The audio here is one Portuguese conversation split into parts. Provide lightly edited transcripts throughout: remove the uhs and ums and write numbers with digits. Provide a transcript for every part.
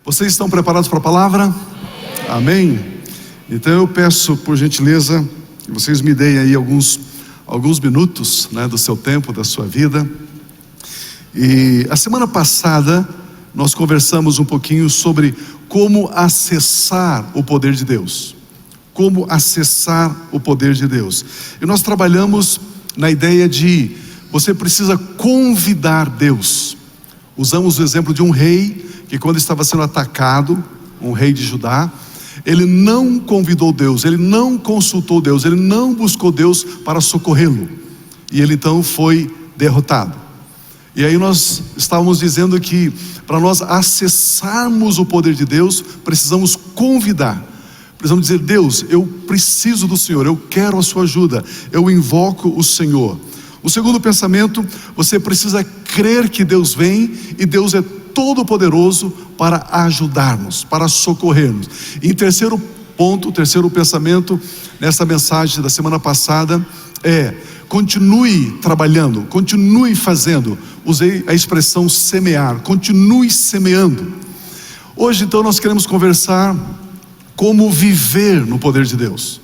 Vocês estão preparados para a palavra? Amém? Então eu peço, por gentileza, que vocês me deem aí alguns minutos, do seu tempo, da sua vida. E a semana passada nós conversamos um pouquinho sobre como acessar o poder de Deus. Como acessar o poder de Deus. E nós trabalhamos na ideia de você precisa convidar Deus. Usamos o exemplo de um rei que, quando estava sendo atacado, um rei de Judá, ele não convidou Deus, ele não consultou Deus, ele não buscou Deus para socorrê-lo, e ele então foi derrotado. E aí nós estávamos dizendo que para nós acessarmos o poder de Deus, precisamos convidar. Precisamos dizer: Deus, eu preciso do Senhor, eu quero a sua ajuda, eu invoco o Senhor. O segundo pensamento, você precisa crer que Deus vem e Deus é todo poderoso para ajudar-nos, para socorrer-nos. E em terceiro ponto, o terceiro pensamento nessa mensagem da semana passada é: continue trabalhando, continue fazendo. Usei a expressão semear, continue semeando. Hoje então nós queremos conversar como viver no poder de Deus.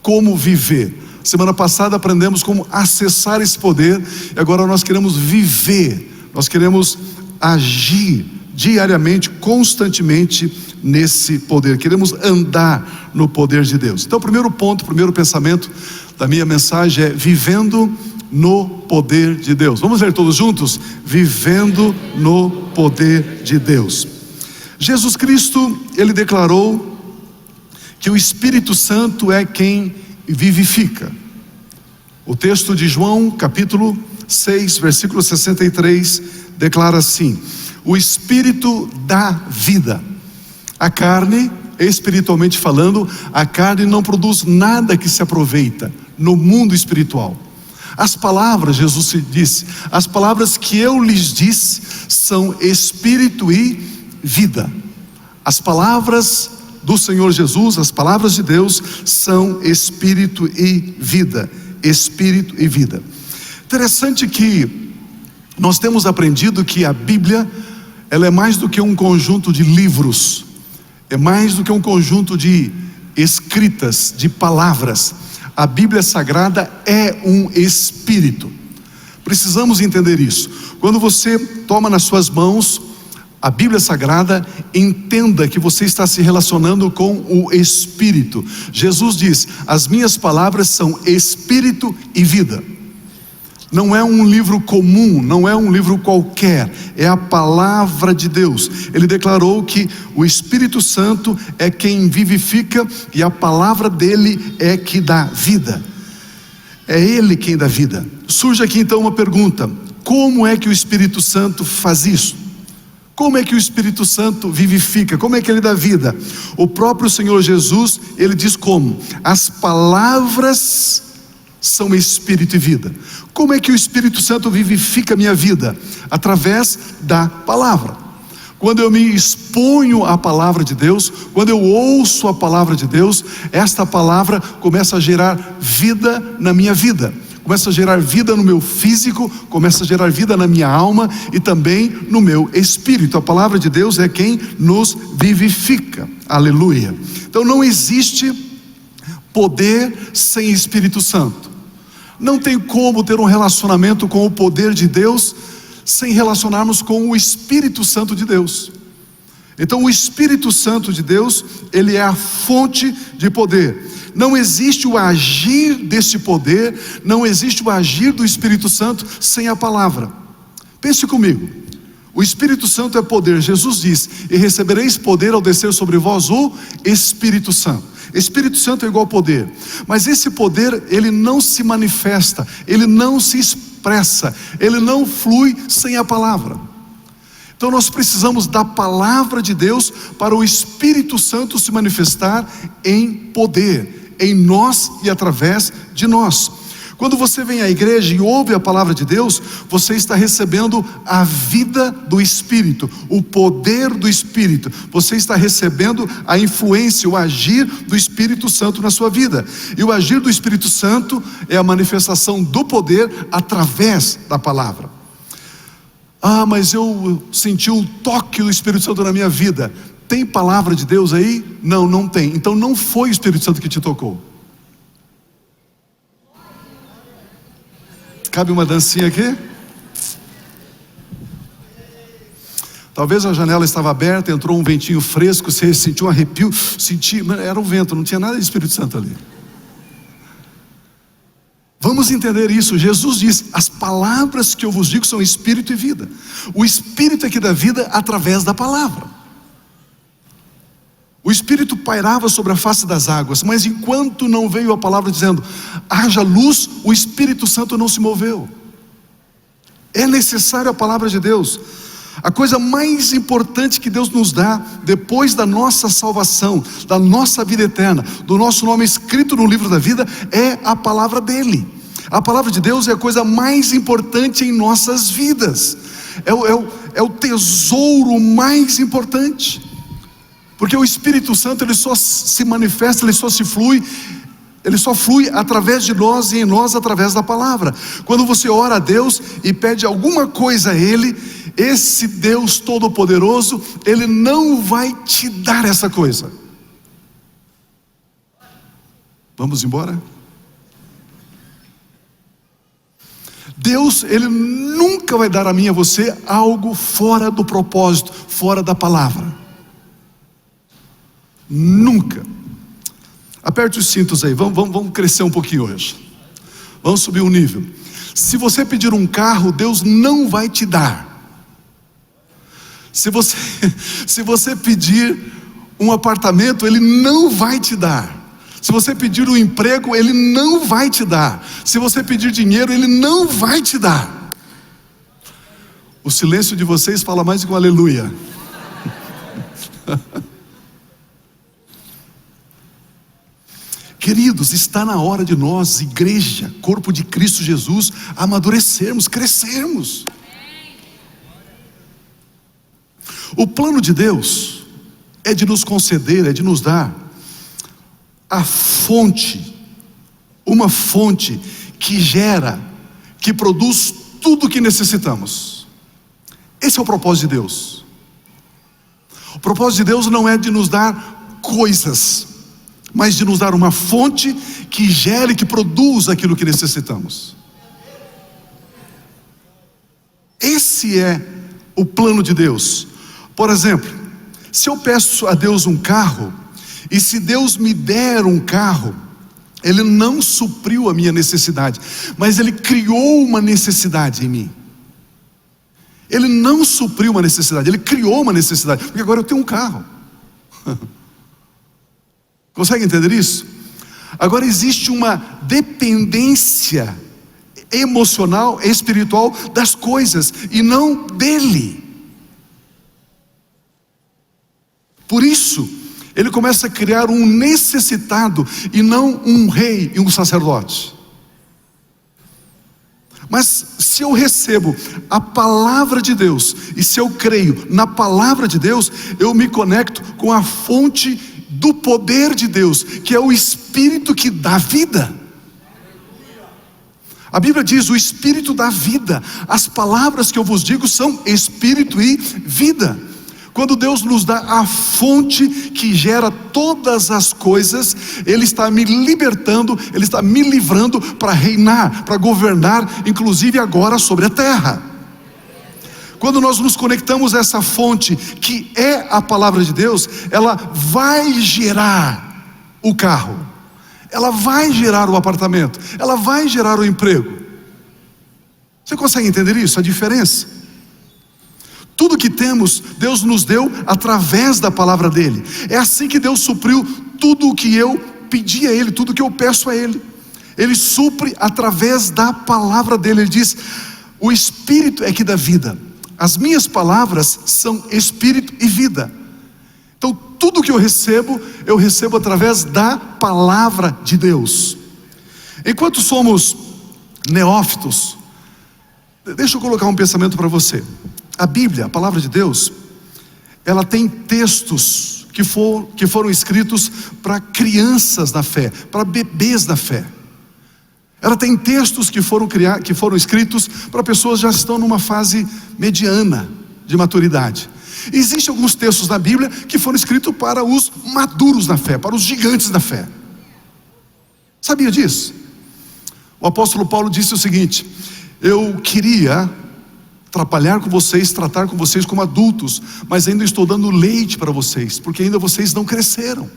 Como viver. Semana passada aprendemos como acessar esse poder, e agora nós queremos viver, nós queremos agir diariamente, constantemente nesse poder, queremos andar no poder de Deus. Então o primeiro ponto, o primeiro pensamento da minha mensagem é vivendo no poder de Deus. Vamos ler todos juntos? Vivendo no poder de Deus. Jesus Cristo, ele declarou que o Espírito Santo é quem vivifica. O texto de João, capítulo 6, versículo 63, declara assim: o Espírito dá vida. A carne, espiritualmente falando, a carne não produz nada que se aproveita no mundo espiritual. As palavras, Jesus se disse, as palavras que eu lhes disse são espírito e vida. As palavras do Senhor Jesus, as palavras de Deus são espírito e vida. Espírito e vida. Interessante que nós temos aprendido que a Bíblia, ela é mais do que um conjunto de livros, é mais do que um conjunto de escritas, de palavras. A Bíblia Sagrada é um espírito. Precisamos entender isso. Quando você toma nas suas mãos a Bíblia Sagrada, entenda que você está se relacionando com o Espírito. Jesus diz: as minhas palavras são Espírito e vida. Não é um livro comum, não é um livro qualquer, é a palavra de Deus. Ele declarou que o Espírito Santo é quem vivifica e a palavra dele é que dá vida. É ele quem dá vida. Surge aqui então uma pergunta: como é que o Espírito Santo faz isso? Como é que o Espírito Santo vivifica? Como é que ele dá vida? O próprio Senhor Jesus, ele diz como? As palavras são espírito e vida. Como é que o Espírito Santo vivifica a minha vida? Através da palavra. Quando eu me exponho à palavra de Deus, quando eu ouço a palavra de Deus, esta palavra começa a gerar vida na minha vida. Começa a gerar vida no meu físico, começa a gerar vida na minha alma e também no meu espírito. A palavra de Deus é quem nos vivifica. Aleluia. Então não existe poder sem Espírito Santo. Não tem como ter um relacionamento com o poder de Deus sem relacionarmos com o Espírito Santo de Deus. Então o Espírito Santo de Deus, ele é a fonte de poder. Não existe o agir desse poder, não existe o agir do Espírito Santo sem a palavra. Pense comigo, o Espírito Santo é poder. Jesus diz: e recebereis poder ao descer sobre vós o Espírito Santo. Espírito Santo é igual poder, mas esse poder, ele não se manifesta, ele não se expressa, ele não flui sem a palavra. Então nós precisamos da palavra de Deus para o Espírito Santo se manifestar em poder, em nós e através de nós. Quando você vem à igreja e ouve a palavra de Deus, você está recebendo a vida do Espírito, o poder do Espírito. Você está recebendo a influência, o agir do Espírito Santo na sua vida. E o agir do Espírito Santo é a manifestação do poder através da palavra. Ah, mas eu senti o toque do Espírito Santo na minha vida. Tem palavra de Deus aí? Não, não tem. Então não foi o Espírito Santo que te tocou. Cabe uma dancinha aqui? Talvez a janela estava aberta, entrou um ventinho fresco, você sentiu um arrepio, era o vento, não tinha nada de Espírito Santo ali. Vamos entender isso. Jesus diz: as palavras que eu vos digo são espírito e vida. O espírito é que dá vida através da palavra. O espírito pairava sobre a face das águas, mas enquanto não veio a palavra dizendo haja luz, o Espírito Santo não se moveu. É necessário a palavra de Deus. A coisa mais importante que Deus nos dá depois da nossa salvação, da nossa vida eterna, do nosso nome escrito no livro da vida, é a palavra dele. A palavra de Deus é a coisa mais importante em nossas vidas. É o tesouro mais importante. Porque o Espírito Santo, ele só se manifesta, ele só flui através de nós e em nós através da palavra. Quando você ora a Deus e pede alguma coisa a Ele, esse Deus Todo-Poderoso, Ele não vai te dar essa coisa. Vamos embora? Deus, Ele nunca vai dar a mim e a você algo fora do propósito, fora da palavra. Nunca. Aperte os cintos aí, vamos crescer um pouquinho hoje. Vamos subir um nível. Se você pedir um carro, Deus não vai te dar. Se você pedir um apartamento, Ele não vai te dar. Se você pedir um emprego, Ele não vai te dar. Se você pedir dinheiro, Ele não vai te dar. O silêncio de vocês fala mais do que um aleluia. Queridos, está na hora de nós, igreja, corpo de Cristo Jesus, amadurecermos, crescermos. O plano de Deus é de nos conceder, é de nos dar a fonte, uma fonte que gera, que produz tudo o que necessitamos. Esse é o propósito de Deus. O propósito de Deus não é de nos dar coisas, mas de nos dar uma fonte que gere, que produza aquilo que necessitamos. Esse é o plano de Deus. Por exemplo, se eu peço a Deus um carro, e se Deus me der um carro, Ele não supriu a minha necessidade, mas Ele criou uma necessidade em mim. Ele não supriu uma necessidade, Ele criou uma necessidade, porque agora eu tenho um carro. Consegue entender isso? Agora existe uma dependência emocional, espiritual das coisas e não dele. Por isso, ele começa a criar um necessitado e não um rei e um sacerdote. Mas se eu recebo a palavra de Deus e se eu creio na palavra de Deus, eu me conecto com a fonte do poder de Deus, que é o Espírito que dá vida. A Bíblia diz: o Espírito dá vida. As palavras que eu vos digo são Espírito e vida. Quando Deus nos dá a fonte que gera todas as coisas, Ele está me libertando, Ele está me livrando para reinar, para governar, inclusive agora sobre a terra. Quando nós nos conectamos a essa fonte, que é a palavra de Deus, ela vai gerar o carro, ela vai gerar o apartamento, ela vai gerar o emprego. Você consegue entender isso? A diferença? Tudo que temos, Deus nos deu através da palavra dele. É assim que Deus supriu tudo o que eu pedi a Ele, tudo o que eu peço a Ele. Ele supre através da palavra dele. Ele diz: o Espírito é que dá vida. As minhas palavras são Espírito e vida. Então tudo que eu recebo através da palavra de Deus. Enquanto somos neófitos, deixa eu colocar um pensamento para você. A Bíblia, a palavra de Deus, ela tem textos que foram escritos para crianças na fé, para bebês na fé. Ela tem textos que foram escritos para pessoas que já estão numa fase mediana de maturidade. Existem alguns textos na Bíblia que foram escritos para os maduros na fé, para os gigantes da fé. Sabia disso? O apóstolo Paulo disse o seguinte: eu queria trabalhar com vocês, tratar com vocês como adultos, mas ainda estou dando leite para vocês, porque ainda vocês não cresceram.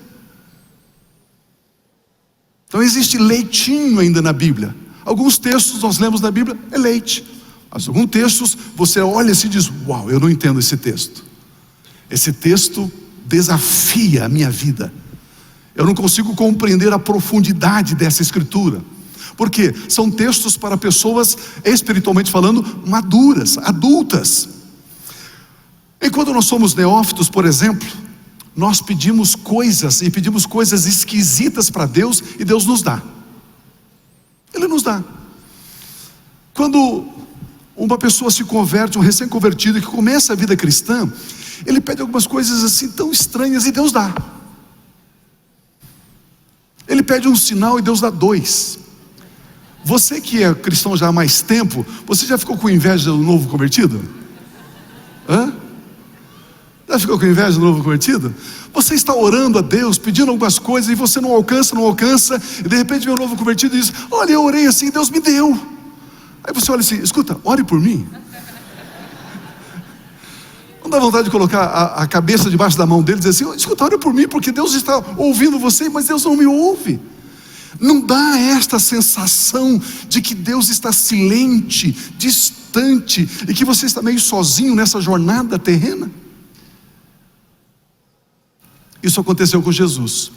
Então existe leitinho ainda na Bíblia. Alguns textos nós lemos na Bíblia, é leite. Mas alguns textos você olha assim e diz: uau, eu não entendo esse texto. Esse texto desafia a minha vida. Eu não consigo compreender a profundidade dessa escritura. Por quê? São textos para pessoas, espiritualmente falando, maduras, adultas. Enquanto nós somos neófitos, por exemplo, nós pedimos coisas esquisitas para Deus, e Deus nos dá. Ele nos dá. Quando uma pessoa se converte, um recém-convertido que começa a vida cristã, ele pede algumas coisas assim tão estranhas e Deus dá. Ele pede um sinal e Deus dá 2. Você que é cristão já há mais tempo, você já ficou com inveja do novo convertido? Já ficou com inveja do novo convertido? Você está orando a Deus, pedindo algumas coisas, e você não alcança, e de repente vem um novo convertido e diz: olha, eu orei assim, Deus me deu. Aí você olha assim: escuta, ore por mim. Não dá vontade de colocar a cabeça debaixo da mão dele e dizer assim: escuta, ore por mim, porque Deus está ouvindo você, mas Deus não me ouve. Não dá esta sensação de que Deus está silente, distante, e que você está meio sozinho nessa jornada terrena? Isso aconteceu com Jesus.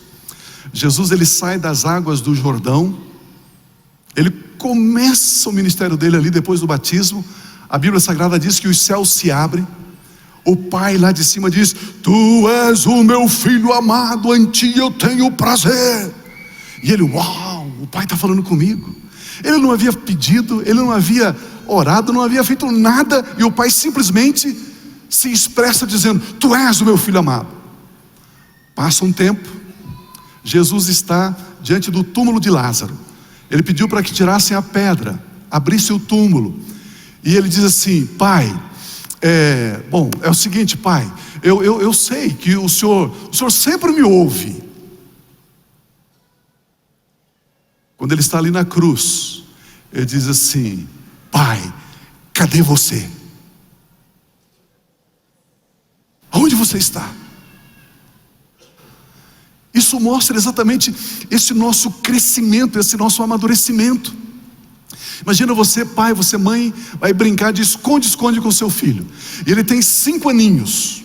Jesus, ele sai das águas do Jordão, ele começa o ministério dele ali depois do batismo. A Bíblia Sagrada diz que os céus se abrem, o Pai lá de cima diz: tu és o meu filho amado, em ti eu tenho prazer. E ele: uau, o Pai está falando comigo. Ele não havia pedido, ele não havia orado, não havia feito nada, e o Pai simplesmente se expressa dizendo: tu és o meu filho amado. Passa um tempo, Jesus está diante do túmulo de Lázaro. Ele pediu para que tirassem a pedra, abrisse o túmulo, e ele diz assim: Pai, é o seguinte, Pai, eu sei que o Senhor sempre me ouve. Quando ele está ali na cruz, ele diz assim: Pai, cadê você? Aonde você está? Isso mostra exatamente esse nosso crescimento, esse nosso amadurecimento. Imagina você, pai, você mãe, vai brincar de esconde-esconde com seu filho, e ele tem 5 aninhos,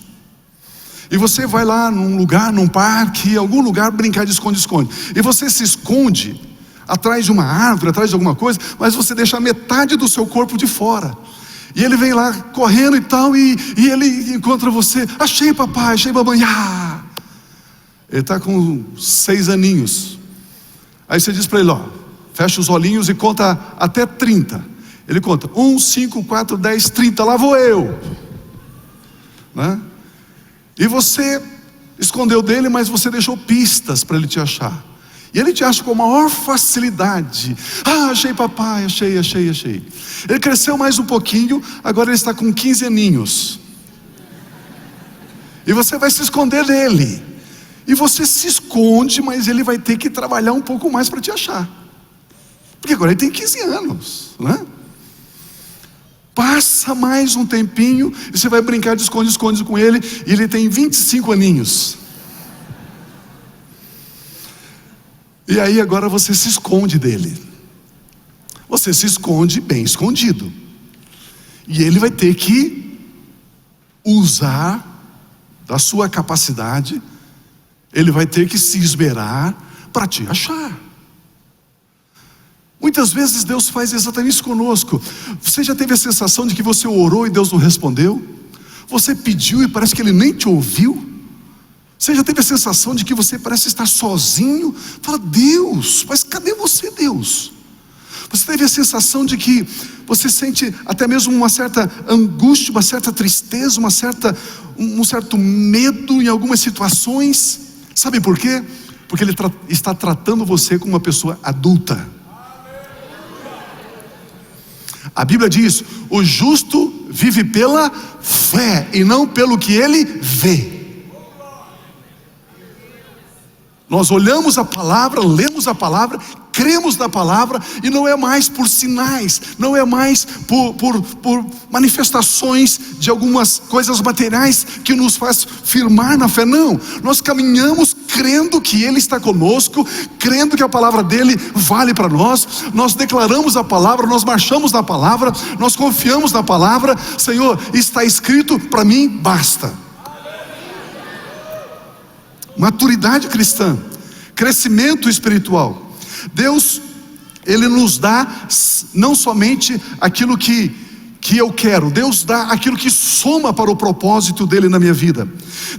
e você vai lá num lugar, num parque, algum lugar, brincar de esconde-esconde, e você se esconde atrás de uma árvore, atrás de alguma coisa, mas você deixa metade do seu corpo de fora, e ele vem lá correndo e tal, e ele encontra você: achei papai, achei mamãe. Ele está com 6 aninhos. Aí você diz para ele: fecha os olhinhos e conta até 30. Ele conta 1, 5, 4, 10, 30, lá vou eu, né? E você escondeu dele, mas você deixou pistas para ele te achar, e ele te acha com a maior facilidade. Achei papai, achei. Ele cresceu mais um pouquinho, agora ele está com 15 aninhos, e você vai se esconder dele. E você se esconde, mas ele vai ter que trabalhar um pouco mais para te achar, porque agora ele tem 15 anos, né? Passa mais um tempinho, e você vai brincar de esconde-esconde com ele, e ele tem 25 aninhos. E aí agora você se esconde dele. Você se esconde bem escondido, e ele vai ter que usar da sua capacidade, ele vai ter que se esmerar para te achar. Muitas vezes Deus faz exatamente isso conosco. Você já teve a sensação de que você orou e Deus não respondeu? Você pediu e parece que Ele nem te ouviu? Você já teve a sensação de que você parece estar sozinho? Fala: Deus, mas cadê você, Deus? Você teve a sensação de que você sente até mesmo uma certa angústia, uma certa tristeza, um certo medo em algumas situações? Sabe por quê? Porque Ele está tratando você como uma pessoa adulta. A Bíblia diz: o justo vive pela fé e não pelo que ele vê. Nós olhamos a palavra, lemos a palavra, cremos na palavra, e não é mais por sinais, não é mais por manifestações de algumas coisas materiais que nos faz firmar na fé. Não, nós caminhamos crendo que Ele está conosco, crendo que a palavra dEle vale para nós. Nós declaramos a palavra, nós marchamos na palavra, nós confiamos na palavra. Senhor, está escrito, para mim basta. Maturidade cristã, crescimento espiritual. Deus, Ele nos dá não somente aquilo que eu quero, Deus dá aquilo que soma para o propósito dEle na minha vida.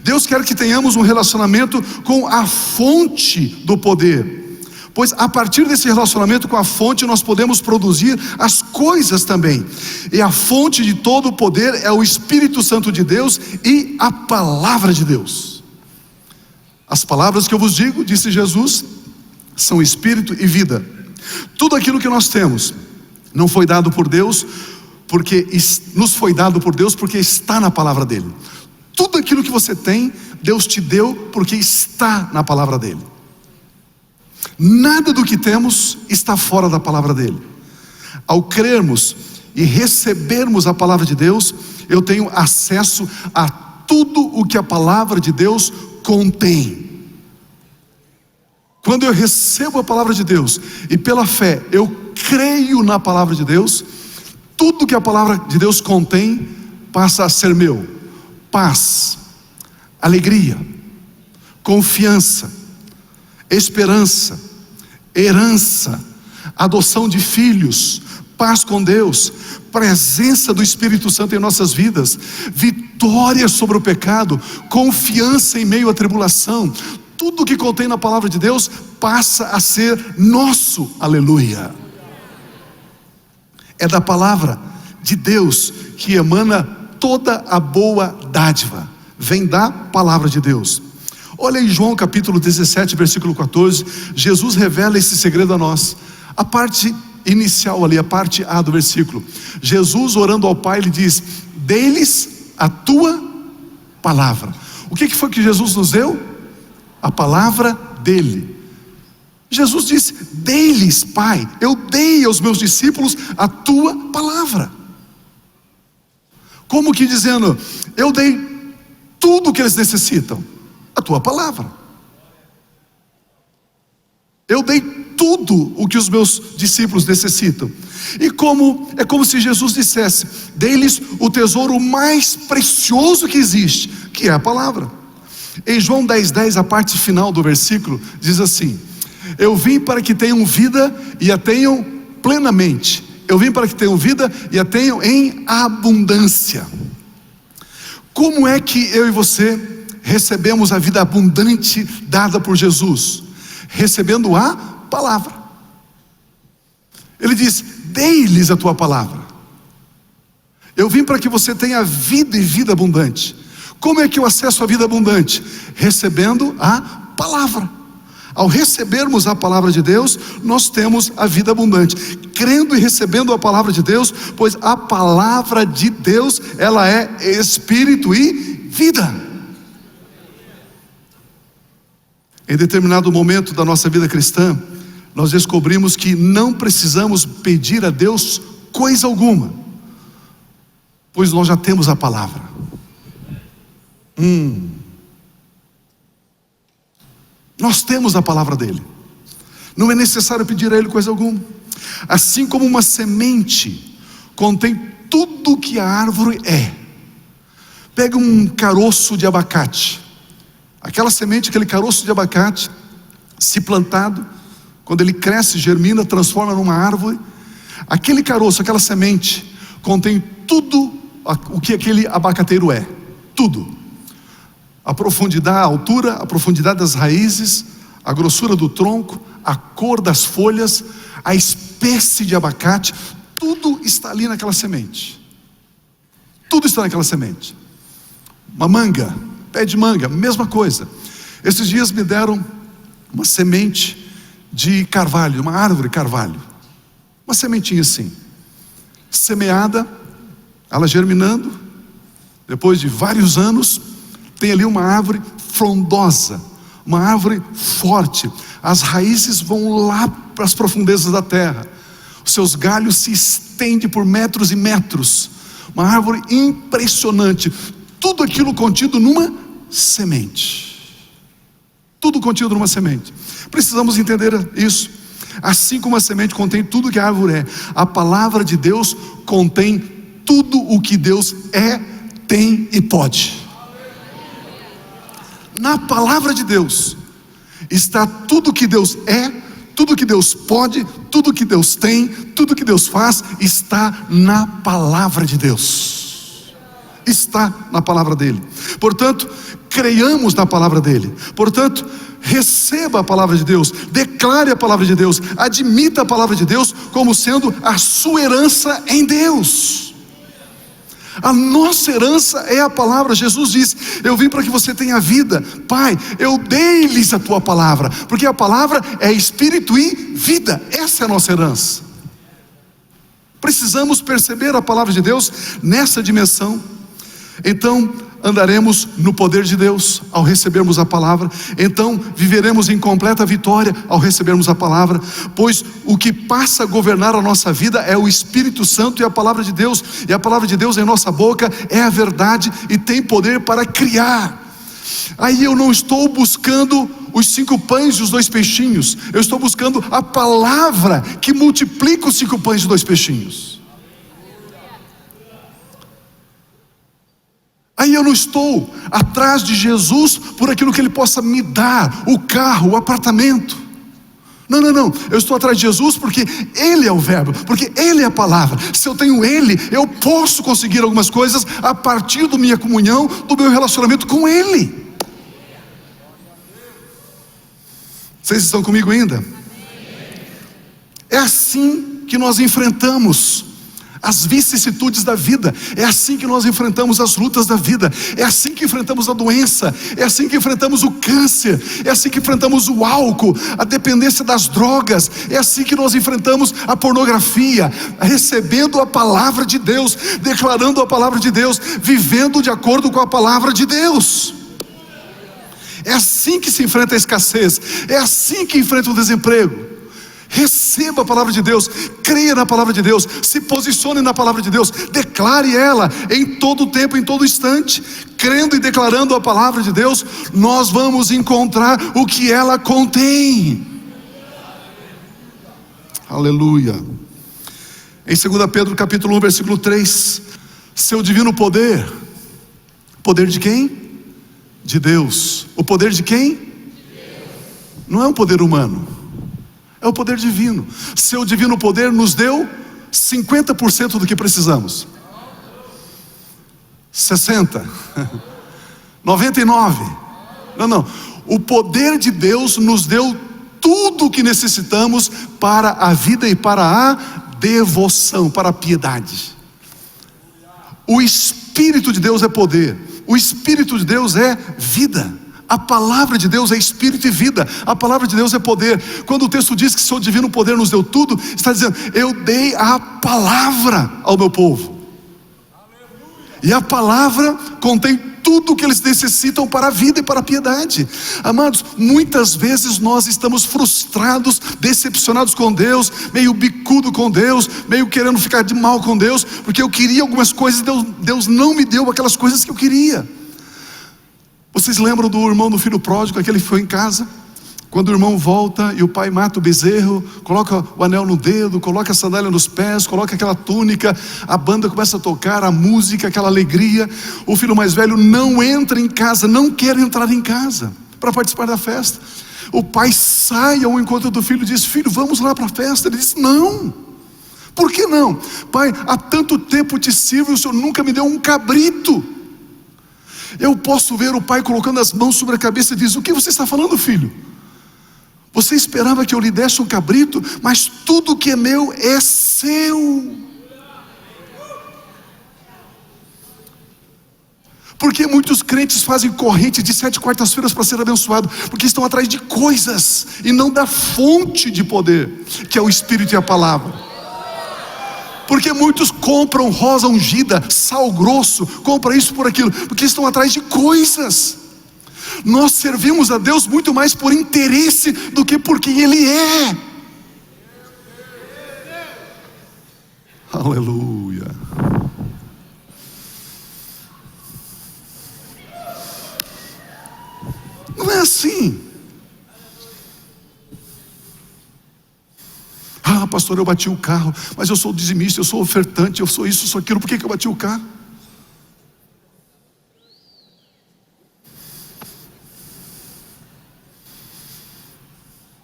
Deus quer que tenhamos um relacionamento com a fonte do poder, pois a partir desse relacionamento com a fonte nós podemos produzir as coisas também. E a fonte de todo o poder é o Espírito Santo de Deus e a palavra de Deus. As palavras que eu vos digo, disse Jesus, são espírito e vida. Tudo aquilo que nós temos não foi dado por Deus, porque nos foi dado por Deus, porque está na palavra dele. Tudo aquilo que você tem, Deus te deu porque está na palavra dele. Nada do que temos está fora da palavra dele. Ao crermos e recebermos a palavra de Deus, eu tenho acesso a tudo o que a palavra de Deus contém. Quando eu recebo a palavra de Deus e pela fé eu creio na palavra de Deus, tudo que a palavra de Deus contém passa a ser meu. Paz, alegria, confiança, esperança, herança, adoção de filhos, paz com Deus, presença do Espírito Santo em nossas vidas, vitória sobre o pecado, confiança em meio à tribulação. Tudo que contém na palavra de Deus passa a ser nosso, aleluia. É da palavra de Deus que emana toda a boa dádiva, vem da palavra de Deus. Olha em João capítulo 17, versículo 14, Jesus revela esse segredo a nós. A parte inicial ali, a parte A do versículo, Jesus orando ao Pai, ele diz: dê-lhes a tua palavra. O que foi que Jesus nos deu? A palavra dele. Jesus disse: dei-lhes, Pai, eu dei aos meus discípulos a tua palavra. Como que dizendo, eu dei tudo o que eles necessitam, a tua palavra. Eu dei tudo o que os meus discípulos necessitam. E é como se Jesus dissesse: dei-lhes o tesouro mais precioso que existe, que é a palavra. Em João 10:10, a parte final do versículo diz assim: eu vim para que tenham vida e a tenham plenamente. Eu vim para que tenham vida e a tenham em abundância. Como é que eu e você recebemos a vida abundante dada por Jesus? Recebendo a palavra. Ele diz: dei-lhes a tua palavra. Eu vim para que você tenha vida e vida abundante. Como é que eu acesso a vida abundante? Recebendo a palavra. Ao recebermos a palavra de Deus, nós temos a vida abundante, crendo e recebendo a palavra de Deus, pois a palavra de Deus, ela é espírito e vida. Em determinado momento da nossa vida cristã, nós descobrimos que não precisamos pedir a Deus coisa alguma, pois nós já temos a palavra. Nós temos a palavra dele. Não é necessário pedir a ele coisa alguma. Assim como uma semente contém tudo que a árvore é. Pega um caroço de abacate. Aquela semente, aquele caroço de abacate, se plantado, quando ele cresce, germina, transforma numa árvore. Aquele caroço, aquela semente, contém tudo o que aquele abacateiro é. Tudo. A profundidade, a altura, a profundidade das raízes, a grossura do tronco, a cor das folhas, a espécie de abacate, tudo está ali naquela semente. Tudo está naquela semente. Uma manga, pé de manga, mesma coisa. Esses dias me deram uma semente de carvalho, uma árvore carvalho. Uma sementinha assim. semeada, ela germinando, depois de vários anos, tem ali uma árvore frondosa, uma árvore forte, as raízes vão lá para as profundezas da terra, os seus galhos se estendem por metros e metros, uma árvore impressionante, tudo aquilo contido numa semente, tudo contido numa semente. Precisamos entender isso. Assim como a semente contém tudo que a árvore é, a palavra de Deus contém tudo o que Deus é, tem e pode. Na palavra de Deus está tudo que Deus é, tudo que Deus pode, tudo que Deus tem, tudo que Deus faz, está na palavra de Deus. Está na palavra dele. Portanto, creiamos na palavra dele. Portanto, receba a palavra de Deus, declare a palavra de Deus, admita a palavra de Deus como sendo a sua herança em Deus. A nossa herança é a palavra. Jesus diz: eu vim para que você tenha vida. Pai, eu dei-lhes a tua palavra, porque a palavra é espírito e vida. Essa é a nossa herança. Precisamos perceber a palavra de Deus nessa dimensão. Então andaremos no poder de Deus ao recebermos a palavra. Então viveremos em completa vitória ao recebermos a palavra, pois o que passa a governar a nossa vida é o Espírito Santo e a palavra de Deus. E a palavra de Deus em nossa boca é a verdade e tem poder para criar. Aí eu não estou buscando os 5 pães e os 2 peixinhos, eu estou buscando a palavra que multiplica os 5 pães e 2 peixinhos. Aí eu não estou atrás de Jesus por aquilo que Ele possa me dar, o carro, o apartamento. Não, eu estou atrás de Jesus porque Ele é o verbo, porque Ele é a palavra. Se eu tenho Ele, eu posso conseguir algumas coisas a partir da minha comunhão, do meu relacionamento com Ele. Vocês estão comigo ainda? É assim que nós enfrentamos as vicissitudes da vida, é assim que nós enfrentamos as lutas da vida, é assim que enfrentamos a doença, é assim que enfrentamos o câncer, é assim que enfrentamos o álcool, a dependência das drogas, é assim que nós enfrentamos a pornografia, recebendo a palavra de Deus, declarando a palavra de Deus, vivendo de acordo com a palavra de Deus. É assim que se enfrenta a escassez, é assim que enfrenta o desemprego. Receba a palavra de Deus, creia na palavra de Deus, se posicione na palavra de Deus, declare ela em todo tempo, em todo instante. Crendo e declarando a palavra de Deus, nós vamos encontrar o que ela contém. Aleluia. Em 2 Pedro capítulo 1 versículo 3, seu divino poder. Poder de quem? De Deus. O poder de quem? Não é um poder humano, é o poder divino. Seu divino poder nos deu 50% do que precisamos. 60, 99. Não. O poder de Deus nos deu tudo o que necessitamos para a vida e para a devoção, para a piedade. O Espírito de Deus é poder. O Espírito de Deus é vida. A palavra de Deus é espírito e vida. A palavra de Deus é poder. Quando o texto diz que seu divino poder nos deu tudo, está dizendo: eu dei a palavra ao meu povo. E a palavra contém tudo o que eles necessitam para a vida e para a piedade. Amados, muitas vezes nós estamos frustrados, decepcionados com Deus, meio bicudo com Deus, meio querendo ficar de mal com Deus, porque eu queria algumas coisas, Deus não me deu aquelas coisas que eu queria. Vocês lembram do irmão do filho pródigo, aquele que foi em casa? Quando o irmão volta e o pai mata o bezerro, coloca o anel no dedo, coloca a sandália nos pés, coloca aquela túnica, a banda começa a tocar, a música, aquela alegria. O filho mais velho não entra em casa, não quer entrar em casa para participar da festa. O pai sai ao encontro do filho e diz: filho, vamos lá para a festa. Ele diz: não. Por que não? Pai, há tanto tempo te sirvo e o senhor nunca me deu um cabrito. Eu posso ver o pai colocando as mãos sobre a cabeça e diz: o que você está falando, filho? Você esperava que eu lhe desse um cabrito, mas tudo que é meu é seu. Porque muitos crentes fazem corrente de 7 quartas-feiras para ser abençoado, porque estão atrás de coisas e não da fonte de poder, que é o Espírito e a palavra. Porque muitos compram rosa ungida, sal grosso, compram isso por aquilo, porque estão atrás de coisas. Nós servimos a Deus muito mais por interesse do que por quem Ele é. Aleluia. Não é assim. Ah, pastor, eu bati o carro, mas eu sou dizimista, eu sou ofertante, eu sou isso, eu sou aquilo, por que eu bati o carro?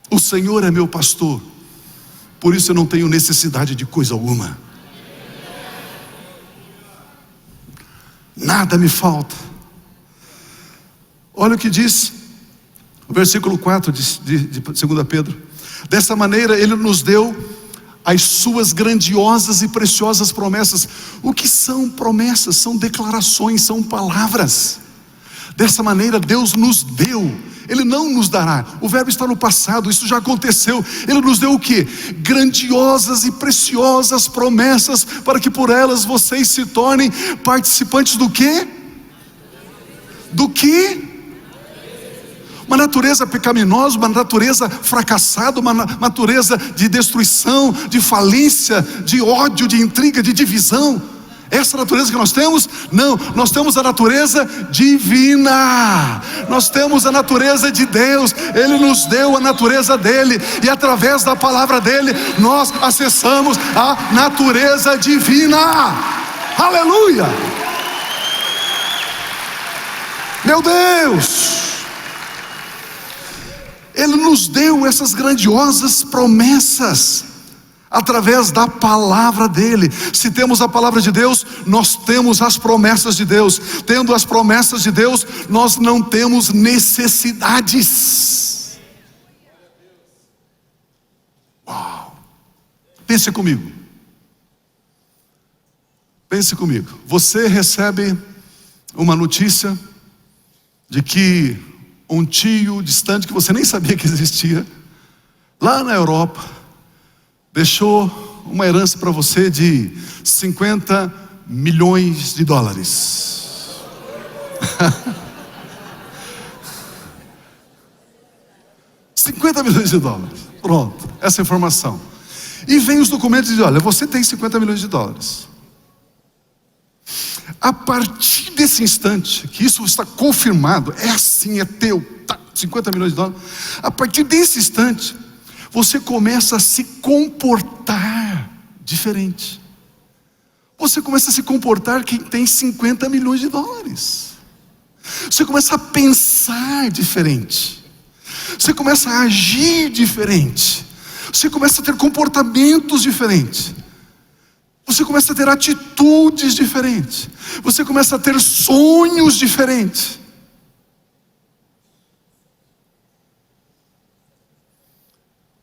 O Senhor é meu pastor, por isso eu não tenho necessidade de coisa alguma. Nada me falta. Olha o que diz o versículo 4 de 2 Pedro. Dessa maneira Ele nos deu as suas grandiosas e preciosas promessas. O que são promessas? São declarações, são palavras. Dessa maneira Deus nos deu. Ele não nos dará. O verbo está no passado, isso já aconteceu. Ele nos deu o quê? Grandiosas e preciosas promessas, para que por elas vocês se tornem participantes do quê? Do quê? Uma natureza pecaminosa, uma natureza fracassada, uma natureza de destruição, de falência, de ódio, de intriga, de divisão. Essa natureza que nós temos? Não, nós temos a natureza divina. Nós temos a natureza de Deus. Ele nos deu a natureza dele, e através da palavra dele nós acessamos a natureza divina. Aleluia! Meu Deus! Ele nos deu essas grandiosas promessas através da palavra dele. Se temos a palavra de Deus, nós temos as promessas de Deus. Tendo as promessas de Deus, nós não temos necessidades. Uau! Pense comigo. Pense comigo. Você recebe uma notícia de que um tio distante, que você nem sabia que existia, lá na Europa, deixou uma herança para você de 50 milhões de dólares. $50 milhões. Pronto, essa informação. E vem os documentos e diz: olha, você tem $50 milhões. A partir desse instante, que isso está confirmado, é assim, é teu, tá, $50 milhões. A partir desse instante, você começa a se comportar diferente. Você começa a se comportar quem tem $50 milhões. Você começa a pensar diferente. Você começa a agir diferente. Você começa a ter comportamentos diferentes. Você começa a ter atitudes diferentes. Você começa a ter sonhos diferentes.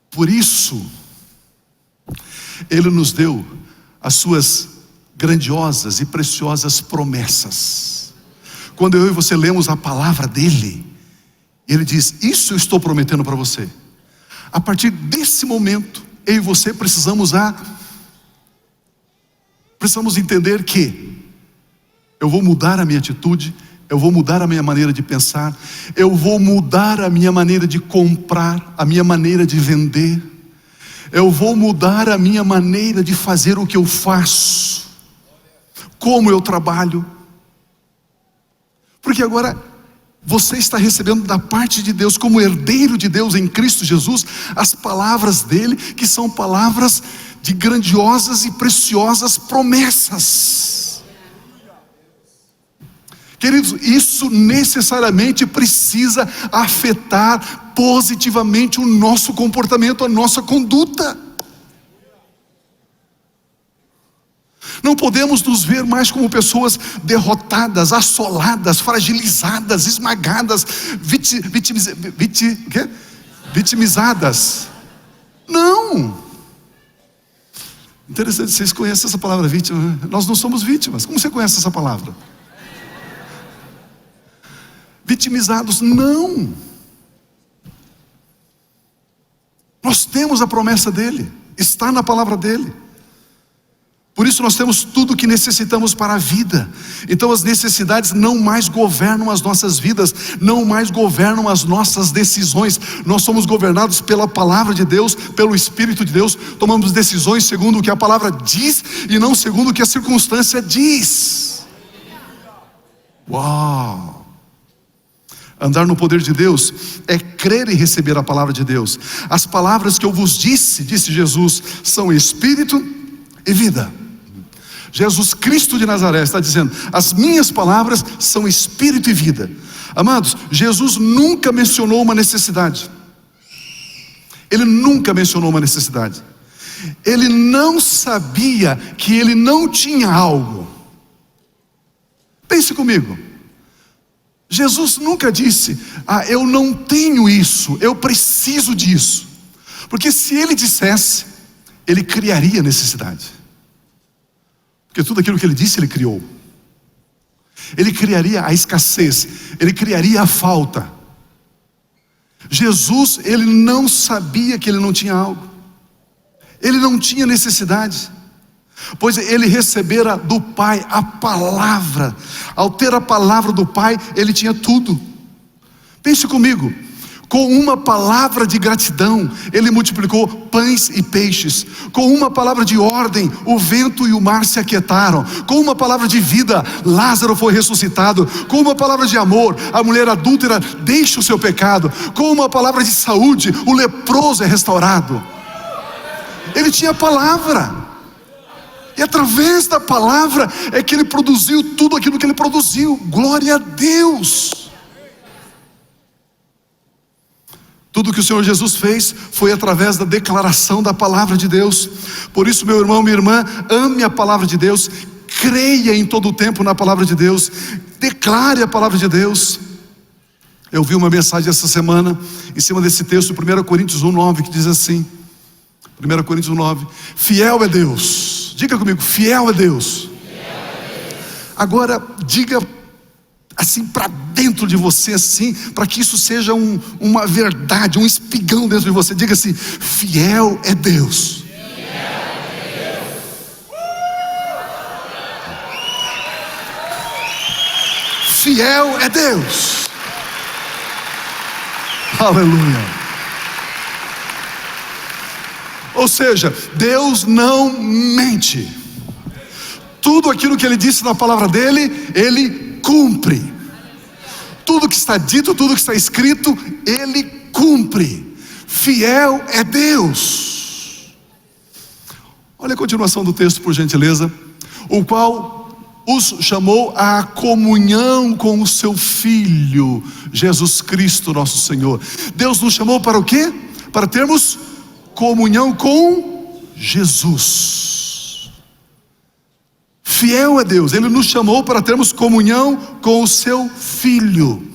Por isso, Ele nos deu as suas grandiosas e preciosas promessas. Quando eu e você lemos a palavra dele, Ele diz: isso eu estou prometendo para você. A partir desse momento, eu e você precisamos entender que eu vou mudar a minha atitude, eu vou mudar a minha maneira de pensar, eu vou mudar a minha maneira de comprar, a minha maneira de vender, eu vou mudar a minha maneira de fazer o que eu faço, como eu trabalho, porque agora você está recebendo da parte de Deus, como herdeiro de Deus em Cristo Jesus, as palavras dele, que são palavras de grandiosas e preciosas promessas. Queridos, isso necessariamente precisa afetar positivamente o nosso comportamento, a nossa conduta. Não podemos nos ver mais como pessoas derrotadas, assoladas, fragilizadas, esmagadas, vitimizadas. Não. Interessante, vocês conhecem essa palavra vítima, né? Nós não somos vítimas. Como você conhece essa palavra? Vitimizados, não. Nós temos a promessa dele, está na palavra dele. Por isso nós temos tudo o que necessitamos para a vida. Então as necessidades não mais governam as nossas vidas, não mais governam as nossas decisões. Nós somos governados pela palavra de Deus, pelo Espírito de Deus. Tomamos decisões segundo o que a palavra diz e não segundo o que a circunstância diz. Uau! Andar no poder de Deus é crer e receber a palavra de Deus. As palavras que eu vos disse, disse Jesus, são espírito e vida. Jesus Cristo de Nazaré está dizendo: as minhas palavras são espírito e vida. Amados, Jesus nunca mencionou uma necessidade. Ele nunca mencionou uma necessidade. Ele não sabia que ele não tinha algo. Pense comigo. Jesus nunca disse: eu não tenho isso, eu preciso disso. Porque se ele dissesse, ele criaria necessidade. Porque tudo aquilo que ele disse, ele criou. Ele criaria a escassez, ele criaria a falta. Jesus, ele não sabia que ele não tinha algo. Ele não tinha necessidade, pois ele recebera do Pai a palavra. Ao ter a palavra do Pai, ele tinha tudo. Pense comigo. Com uma palavra de gratidão, ele multiplicou pães e peixes. Com uma palavra de ordem, o vento e o mar se aquietaram. Com uma palavra de vida, Lázaro foi ressuscitado. Com uma palavra de amor, a mulher adúltera deixa o seu pecado. Com uma palavra de saúde, o leproso é restaurado. Ele tinha palavra. E através da palavra é que ele produziu tudo aquilo que ele produziu. Glória a Deus. Tudo que o Senhor Jesus fez foi através da declaração da palavra de Deus. Por isso, meu irmão, minha irmã, ame a palavra de Deus, creia em todo o tempo na palavra de Deus, declare a palavra de Deus. Eu vi uma mensagem essa semana em cima desse texto, 1 Coríntios 1:9, que diz assim, 1 Coríntios 1:9, fiel é Deus. Diga comigo, fiel é Deus. Agora diga assim para dentro de você, assim, para que isso seja uma verdade, um espigão dentro de você. Diga assim: fiel é Deus. Fiel é Deus. Aleluia. Ou seja, Deus não mente. Tudo aquilo que Ele disse na palavra dele, Ele cumpre. Tudo que está dito, tudo que está escrito, Ele cumpre. Fiel é Deus. Olha a continuação do texto, por gentileza. O qual os chamou à comunhão com o seu Filho, Jesus Cristo nosso Senhor. Deus nos chamou para o quê? Para termos comunhão com Jesus. Fiel é Deus, Ele nos chamou para termos comunhão com o seu Filho.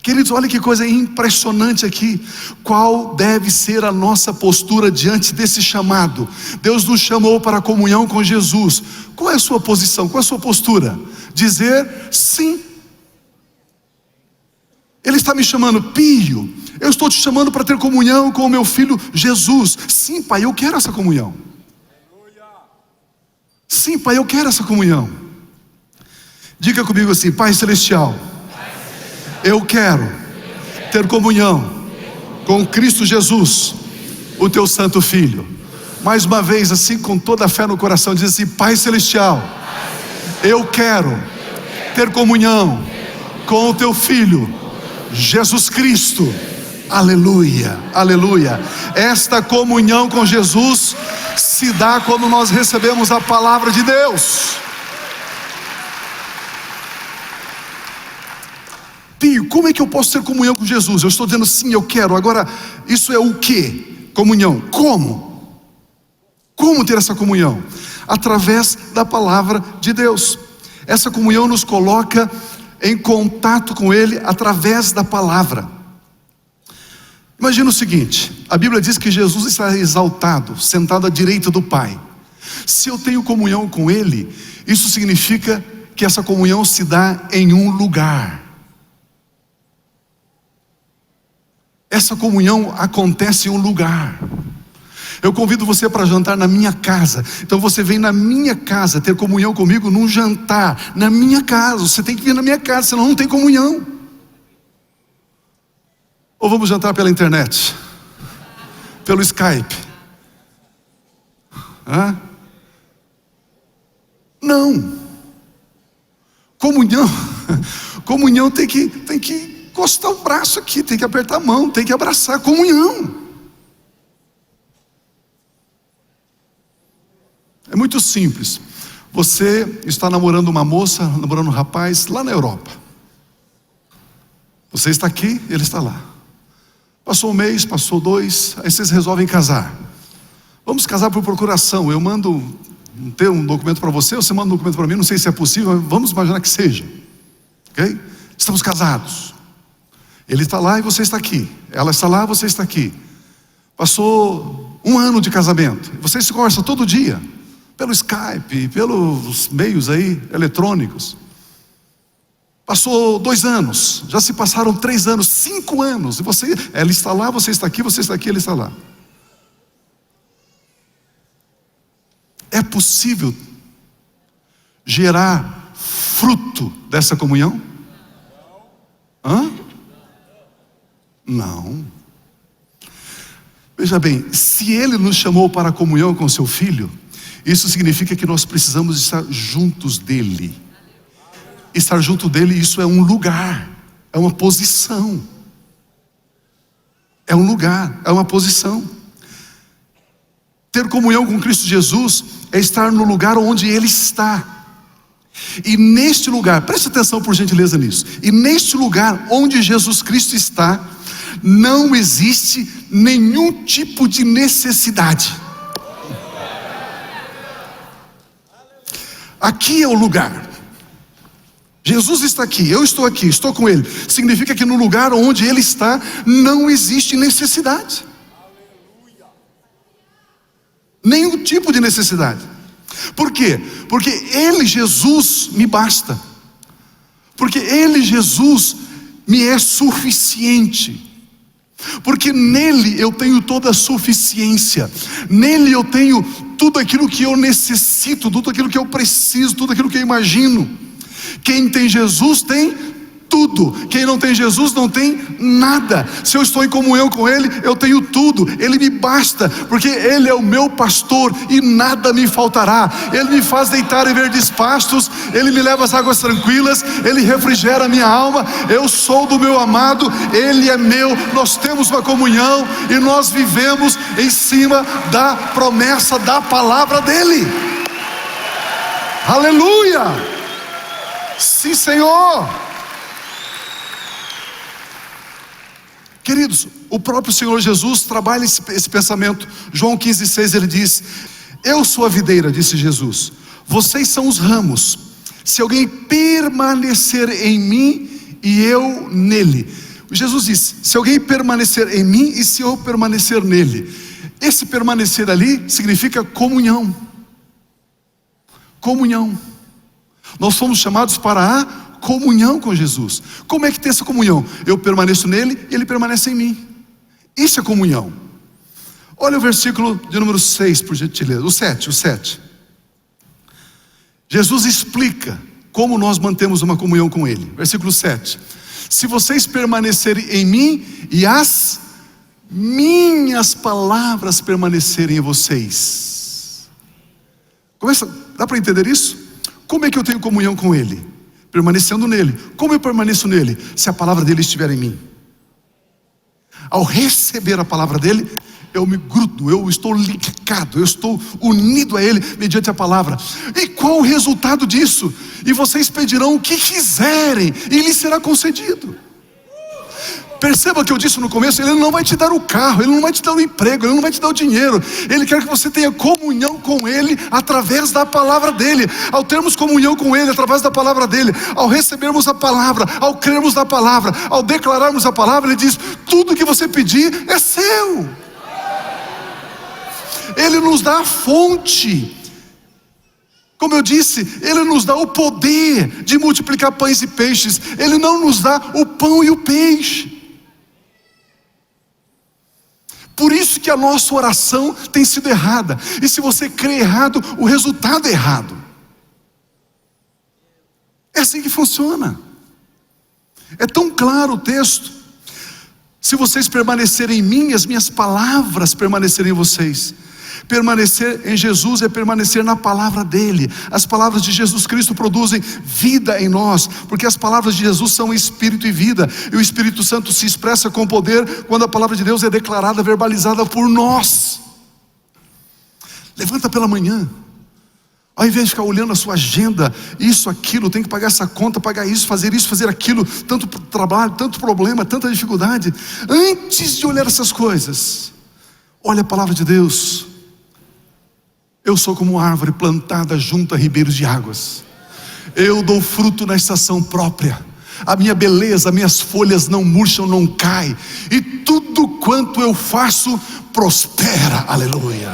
Queridos, olha que coisa impressionante aqui. Qual deve ser a nossa postura diante desse chamado? Deus nos chamou para a comunhão com Jesus. Qual é a sua posição? Qual é a sua postura? Dizer sim. Ele está me chamando, Pio, eu estou te chamando para ter comunhão com o meu Filho Jesus. Sim, Pai, eu quero essa comunhão. Sim, Pai, eu quero essa comunhão. Diga comigo assim: Pai Celestial, eu quero ter comunhão com Cristo Jesus, o teu santo Filho. Mais uma vez, assim, com toda a fé no coração, diz assim: Pai Celestial, eu quero ter comunhão com o teu Filho, Jesus Cristo. Aleluia, aleluia. Esta comunhão com Jesus se dá quando nós recebemos a palavra de Deus. Pio, como é que eu posso ter comunhão com Jesus? Eu estou dizendo sim, eu quero. Agora, isso é o que? Comunhão. Como? Como ter essa comunhão? Através da palavra de Deus. Essa comunhão nos coloca em contato com Ele através da palavra. Imagina o seguinte: a Bíblia diz que Jesus está exaltado, sentado à direita do Pai. Se eu tenho comunhão com Ele, isso significa que essa comunhão se dá em um lugar. Essa comunhão acontece em um lugar. Eu convido você para jantar na minha casa. Então você vem na minha casa ter comunhão comigo num jantar, na minha casa. Você tem que vir na minha casa, senão não tem comunhão. Ou vamos jantar pela internet, pelo Skype? Hã? Não. Comunhão tem que encostar o braço aqui, tem que apertar a mão, tem que abraçar. Comunhão. É muito simples. Você está namorando uma moça, namorando um rapaz lá na Europa. Você está aqui, ele está lá. Passou um mês, passou 2, aí vocês resolvem casar. Vamos casar por procuração. Eu mando um documento para você manda um documento para mim, não sei se é possível, mas vamos imaginar que seja. Ok? Estamos casados. Ele está lá e você está aqui. Ela está lá, você está aqui. Passou 1 ano de casamento. Vocês se conversam todo dia, pelo Skype, pelos meios aí eletrônicos. Passou 2 anos, já se passaram 3 anos, 5 anos. E ela está lá, você está aqui, ele está lá. É possível gerar fruto dessa comunhão? Hã? Não. Veja bem, se Ele nos chamou para a comunhão com seu Filho, isso significa que nós precisamos estar juntos dEle. Estar junto dEle, isso é um lugar, é uma posição. É um lugar, é uma posição. Ter comunhão com Cristo Jesus é estar no lugar onde Ele está. E neste lugar, preste atenção por gentileza nisso. E neste lugar onde Jesus Cristo está, não existe nenhum tipo de necessidade. Aqui é o lugar. Jesus está aqui, eu estou aqui, estou com Ele. Significa que no lugar onde Ele está, não existe necessidade. Nenhum tipo de necessidade. Por quê? Porque Ele, Jesus, me basta. Porque Ele, Jesus, me é suficiente. Porque nele eu tenho toda a suficiência. Nele eu tenho tudo aquilo que eu necessito, tudo aquilo que eu preciso, tudo aquilo que eu imagino. Quem tem Jesus tem tudo. Quem não tem Jesus não tem nada. Se eu estou em comunhão com Ele, eu tenho tudo. Ele me basta, porque Ele é o meu pastor e nada me faltará. Ele me faz deitar em verdes pastos, Ele me leva às águas tranquilas, Ele refrigera a minha alma. Eu sou do meu amado, Ele é meu. Nós temos uma comunhão e nós vivemos em cima da promessa da palavra dEle. Aleluia! Sim, Senhor. Queridos, o próprio Senhor Jesus trabalha esse pensamento. João 15,6 ele diz: eu sou a videira, disse Jesus, vocês são os ramos. Se alguém permanecer em mim e eu nele. Jesus disse: se alguém permanecer em mim e se eu permanecer nele. Esse permanecer ali significa comunhão. Comunhão. Nós fomos chamados para a comunhão com Jesus. Como é que tem essa comunhão? Eu permaneço nele e ele permanece em mim. Isso é comunhão. Olha o versículo de número 6, por gentileza. O 7. Jesus explica como nós mantemos uma comunhão com Ele. Versículo 7. Se vocês permanecerem em mim e as minhas palavras permanecerem em vocês. Dá para entender isso? Como é que eu tenho comunhão com Ele? Permanecendo nele. Como eu permaneço nele? Se a palavra dele estiver em mim. Ao receber a palavra dele, eu me grudo, eu estou ligado, eu estou unido a ele mediante a palavra. E qual o resultado disso? E vocês pedirão o que quiserem e lhes será concedido. Perceba que eu disse no começo, Ele não vai te dar o carro, Ele não vai te dar o emprego, Ele não vai te dar o dinheiro. Ele quer que você tenha comunhão com Ele através da palavra dEle. Ao termos comunhão com Ele através da palavra dEle, ao recebermos a palavra, ao crermos na palavra, ao declararmos a palavra, Ele diz: tudo que você pedir é seu. Ele nos dá a fonte. Como eu disse, Ele nos dá o poder de multiplicar pães e peixes. Ele não nos dá o pão e o peixe. Por isso que a nossa oração tem sido errada. E se você crê errado, o resultado é errado. É assim que funciona. É tão claro o texto. Se vocês permanecerem em mim, as minhas palavras permanecerem em vocês. Permanecer em Jesus é permanecer na palavra dele. As palavras de Jesus Cristo produzem vida em nós, porque as palavras de Jesus são espírito e vida, e o Espírito Santo se expressa com poder quando a palavra de Deus é declarada, verbalizada por nós. Levanta pela manhã, ao invés de ficar olhando a sua agenda, isso, aquilo, tem que pagar essa conta, pagar isso, fazer aquilo, tanto trabalho, tanto problema, tanta dificuldade. Antes de olhar essas coisas, olha a palavra de Deus. Eu sou como árvore plantada junto a ribeiros de águas. Eu dou fruto na estação própria. A minha beleza, minhas folhas não murcham, não caem. E tudo quanto eu faço prospera. Aleluia.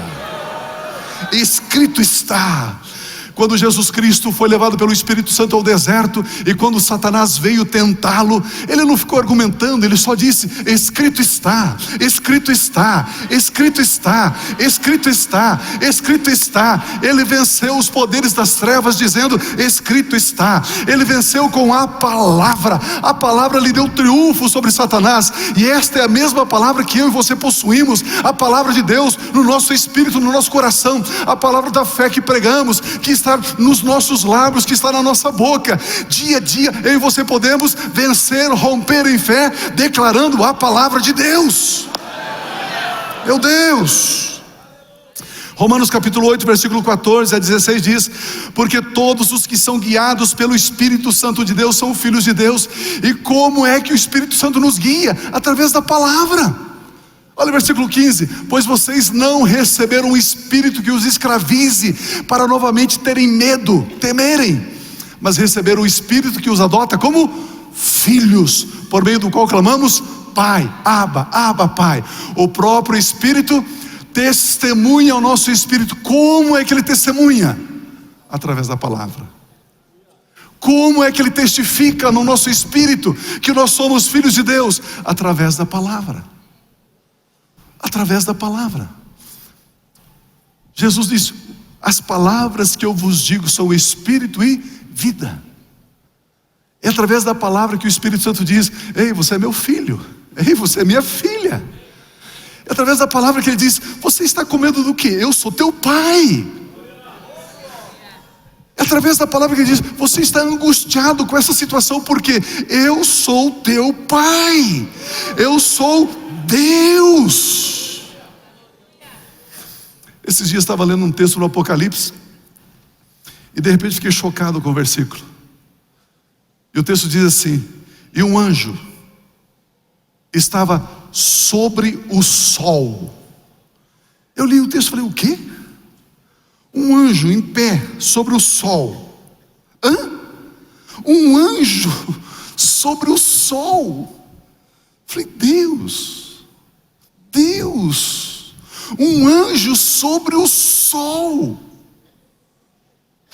Escrito está. Quando Jesus Cristo foi levado pelo Espírito Santo ao deserto, e quando Satanás veio tentá-lo, ele não ficou argumentando, ele só disse: escrito está, escrito está, escrito está, escrito está, escrito está. Ele venceu os poderes das trevas dizendo: escrito está. Ele venceu com a palavra lhe deu triunfo sobre Satanás, e esta é a mesma palavra que eu e você possuímos, a palavra de Deus no nosso espírito, no nosso coração, a palavra da fé que pregamos, que está nos nossos lábios, que está na nossa boca. Dia a dia eu e você podemos vencer, romper em fé, declarando a palavra de Deus. Meu Deus. Romanos capítulo 8, versículo 14 a 16 diz: porque todos os que são guiados pelo Espírito Santo de Deus são filhos de Deus. E como é que o Espírito Santo nos guia? Através da palavra. Olha o versículo 15: pois vocês não receberam um espírito que os escravize para novamente terem medo, temerem, mas receberam o espírito que os adota como filhos, por meio do qual clamamos: Pai, Abba, Pai. O próprio Espírito testemunha ao nosso espírito. Como é que ele testemunha? Através da palavra. Como é que ele testifica no nosso espírito que nós somos filhos de Deus? Através da palavra. Através da palavra. Jesus disse: as palavras que eu vos digo são espírito e vida. É através da palavra que o Espírito Santo diz: ei, você é meu filho, ei, você é minha filha. É através da palavra que ele diz: você está com medo do quê? Eu sou teu pai. É através da palavra que ele diz: você está angustiado com essa situação, porque eu sou teu pai, eu sou Deus. Esses dias estava lendo um texto no Apocalipse, e de repente fiquei chocado com o versículo. E o texto diz assim: e um anjo estava sobre o sol. Eu li o texto e falei: o quê? Um anjo em pé sobre o sol. Um anjo sobre o sol. Falei: Deus, um anjo sobre o sol.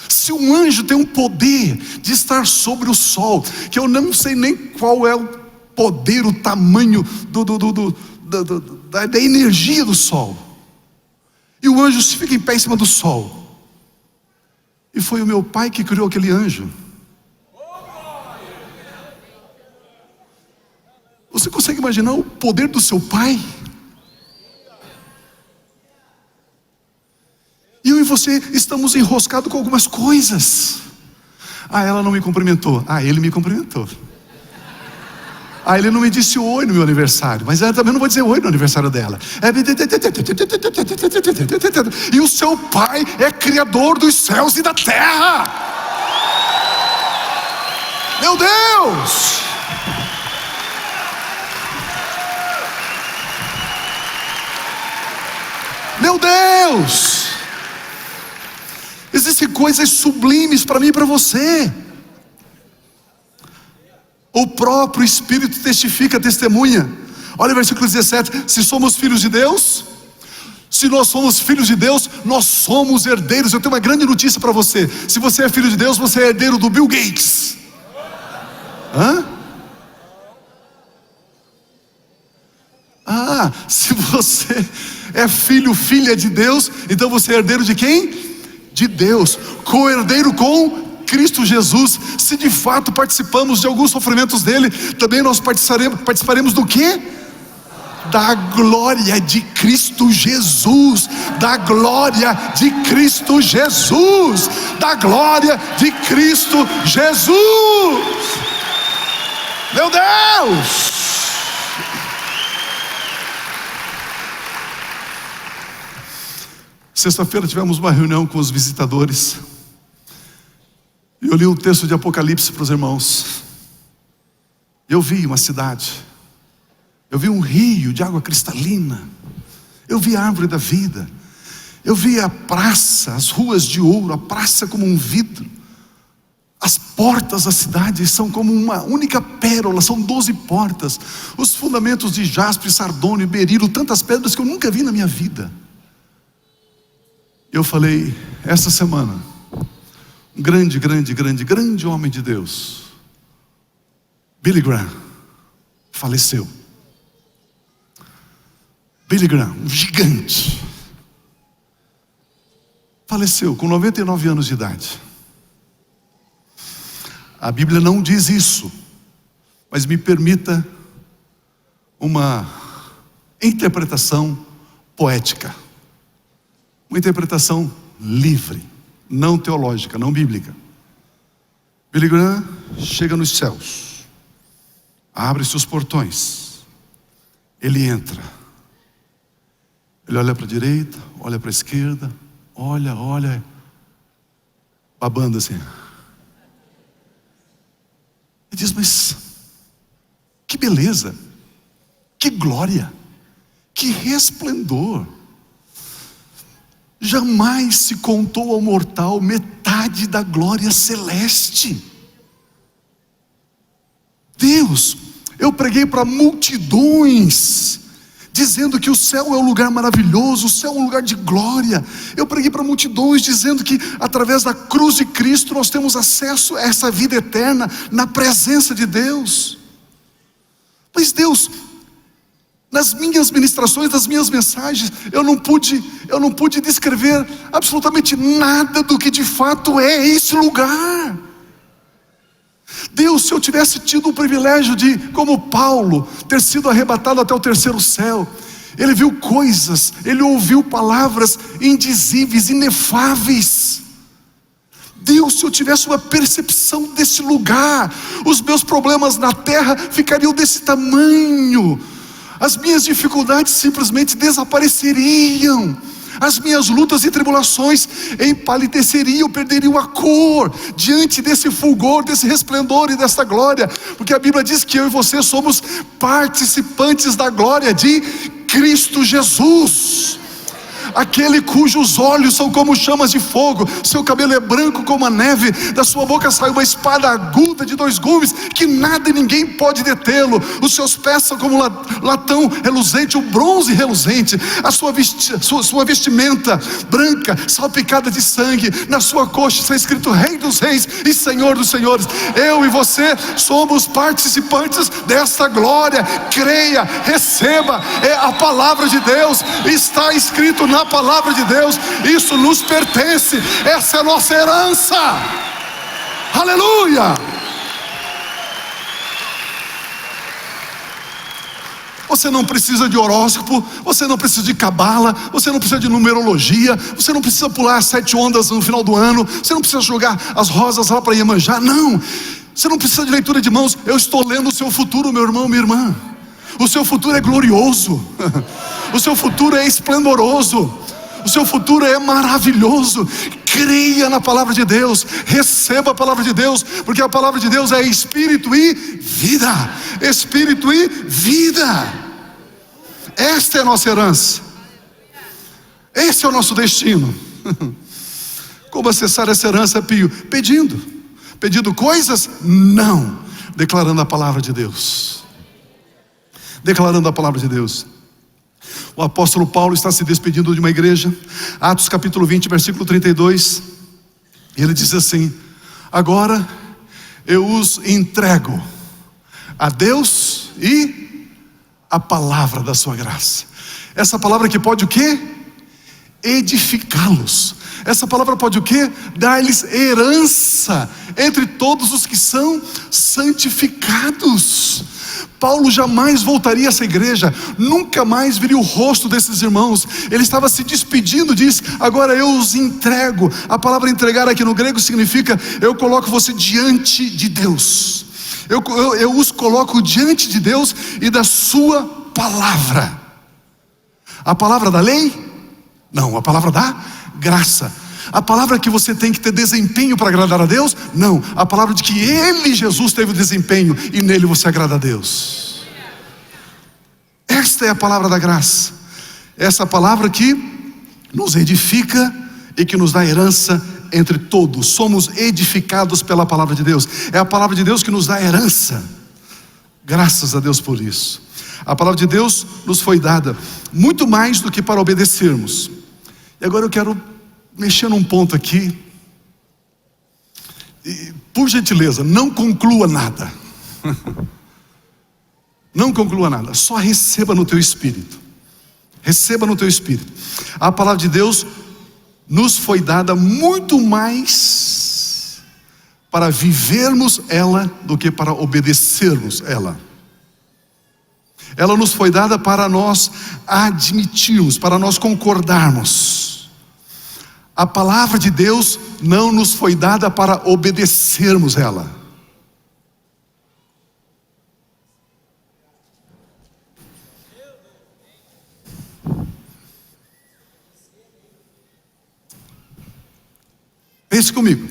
Se um anjo tem um poder de estar sobre o sol, que eu não sei nem qual é o poder, o tamanho da energia do sol, e o anjo se fica em pé em cima do sol, e foi o meu pai que criou aquele anjo. Você consegue imaginar o poder do seu pai? E eu e você estamos enroscados com algumas coisas. Ela não me cumprimentou. Ele me cumprimentou. Ele não me disse oi no meu aniversário, mas eu também não vou dizer oi no aniversário dela. E o seu pai é criador dos céus e da terra. Meu Deus! Meu Deus! Existem coisas sublimes para mim e para você. O próprio Espírito testifica, testemunha. Olha o versículo 17: se somos filhos de Deus, se nós somos filhos de Deus, nós somos herdeiros. Eu tenho uma grande notícia para você: se você é filho de Deus, você é herdeiro do Bill Gates. Se você é filho, filha de Deus, então você é herdeiro de quem? De Deus, co-herdeiro com Cristo Jesus. Se de fato participamos de alguns sofrimentos dele, também nós participaremos do quê? Da glória de Cristo Jesus, da glória de Cristo Jesus, da glória de Cristo Jesus. Meu Deus! Sexta-feira tivemos uma reunião com os visitadores, e eu li um texto de Apocalipse para os irmãos. Eu vi uma cidade, eu vi um rio de água cristalina, eu vi a árvore da vida, eu vi a praça, as ruas de ouro, a praça como um vidro. As portas da cidade são como uma única pérola, são 12 portas. Os fundamentos de jaspe, sardônio, berilo, tantas pedras que eu nunca vi na minha vida. Eu falei, essa semana, um grande homem de Deus, Billy Graham, faleceu. Billy Graham, um gigante, faleceu com 99 anos de idade. A Bíblia não diz isso, mas me permita uma interpretação poética, uma interpretação livre, não teológica, não bíblica. Billy Graham chega nos céus, abre-se os portões, ele entra, ele olha para a direita, olha para a esquerda, olha, babando assim. Ele diz, mas que beleza, que glória, que resplendor. Jamais se contou ao mortal metade da glória celeste. Deus, eu preguei para multidões, dizendo que o céu é um lugar maravilhoso, o céu é um lugar de glória. Eu preguei para multidões dizendo que através da cruz de Cristo nós temos acesso a essa vida eterna na presença de Deus. Mas Deus, nas minhas ministrações, nas minhas mensagens, eu não pude descrever absolutamente nada do que de fato é esse lugar. Deus, se eu tivesse tido o privilégio de, como Paulo, ter sido arrebatado até o terceiro céu, ele viu coisas, ele ouviu palavras indizíveis, inefáveis. Deus, se eu tivesse uma percepção desse lugar, os meus problemas na terra ficariam desse tamanho, as minhas dificuldades simplesmente desapareceriam, as minhas lutas e tribulações empalideceriam, perderiam a cor diante desse fulgor, desse resplendor e dessa glória, porque a Bíblia diz que eu e você somos participantes da glória de Cristo Jesus. Aquele cujos olhos são como chamas de fogo, seu cabelo é branco como a neve, da sua boca sai uma espada aguda de 2 gumes, que nada e ninguém pode detê-lo. Os seus pés são como latão reluzente, o bronze reluzente. A sua vestimenta branca, salpicada de sangue, na sua coxa está escrito Rei dos Reis e Senhor dos Senhores. Eu e você somos participantes desta glória. Creia, receba, é a palavra de Deus, está escrito na palavra de Deus, isso nos pertence, essa é a nossa herança. Aleluia! Você não precisa de horóscopo, você não precisa de cabala, você não precisa de numerologia, você não precisa pular as 7 ondas no final do ano, você não precisa jogar as rosas lá para Iemanjá, não. Você não precisa de leitura de mãos. Eu estou lendo o seu futuro, meu irmão, minha irmã. O seu futuro é glorioso, o seu futuro é esplendoroso, o seu futuro é maravilhoso. Creia na palavra de Deus, receba a palavra de Deus, porque a palavra de Deus é espírito e vida. Espírito e vida. Esta é a nossa herança, esse é o nosso destino. Como acessar essa herança, Pio? Pedindo coisas? Não, declarando a palavra de Deus. Declarando a palavra de Deus. O apóstolo Paulo está se despedindo de uma igreja, Atos capítulo 20, versículo 32. Ele diz assim: agora eu os entrego a Deus e a palavra da sua graça. Essa palavra que pode o quê? Edificá-los. Essa palavra pode o quê? Dar-lhes herança entre todos os que são santificados. Paulo jamais voltaria a essa igreja, nunca mais viria o rosto desses irmãos. Ele estava se despedindo, diz: agora eu os entrego. A palavra entregar aqui no grego significa: eu coloco você diante de Deus. Eu os coloco diante de Deus e da sua palavra. A palavra da lei? Não, a palavra da graça. A palavra que você tem que ter desempenho para agradar a Deus? Não, a palavra de que Ele, Jesus, teve o desempenho e nele você agrada a Deus. Esta é a palavra da graça. Essa palavra que nos edifica e que nos dá herança entre todos. Somos edificados pela palavra de Deus. É a palavra de Deus que nos dá herança. Graças a Deus por isso. A palavra de Deus nos foi dada muito mais do que para obedecermos. E agora eu quero mexer num ponto aqui. E, por gentileza, não conclua nada. Não conclua nada. Só receba no teu espírito. Receba no teu espírito. A palavra de Deus nos foi dada muito mais para vivermos ela do que para obedecermos ela. Ela nos foi dada para nós admitirmos, para nós concordarmos. A palavra de Deus não nos foi dada para obedecermos ela. Pense comigo.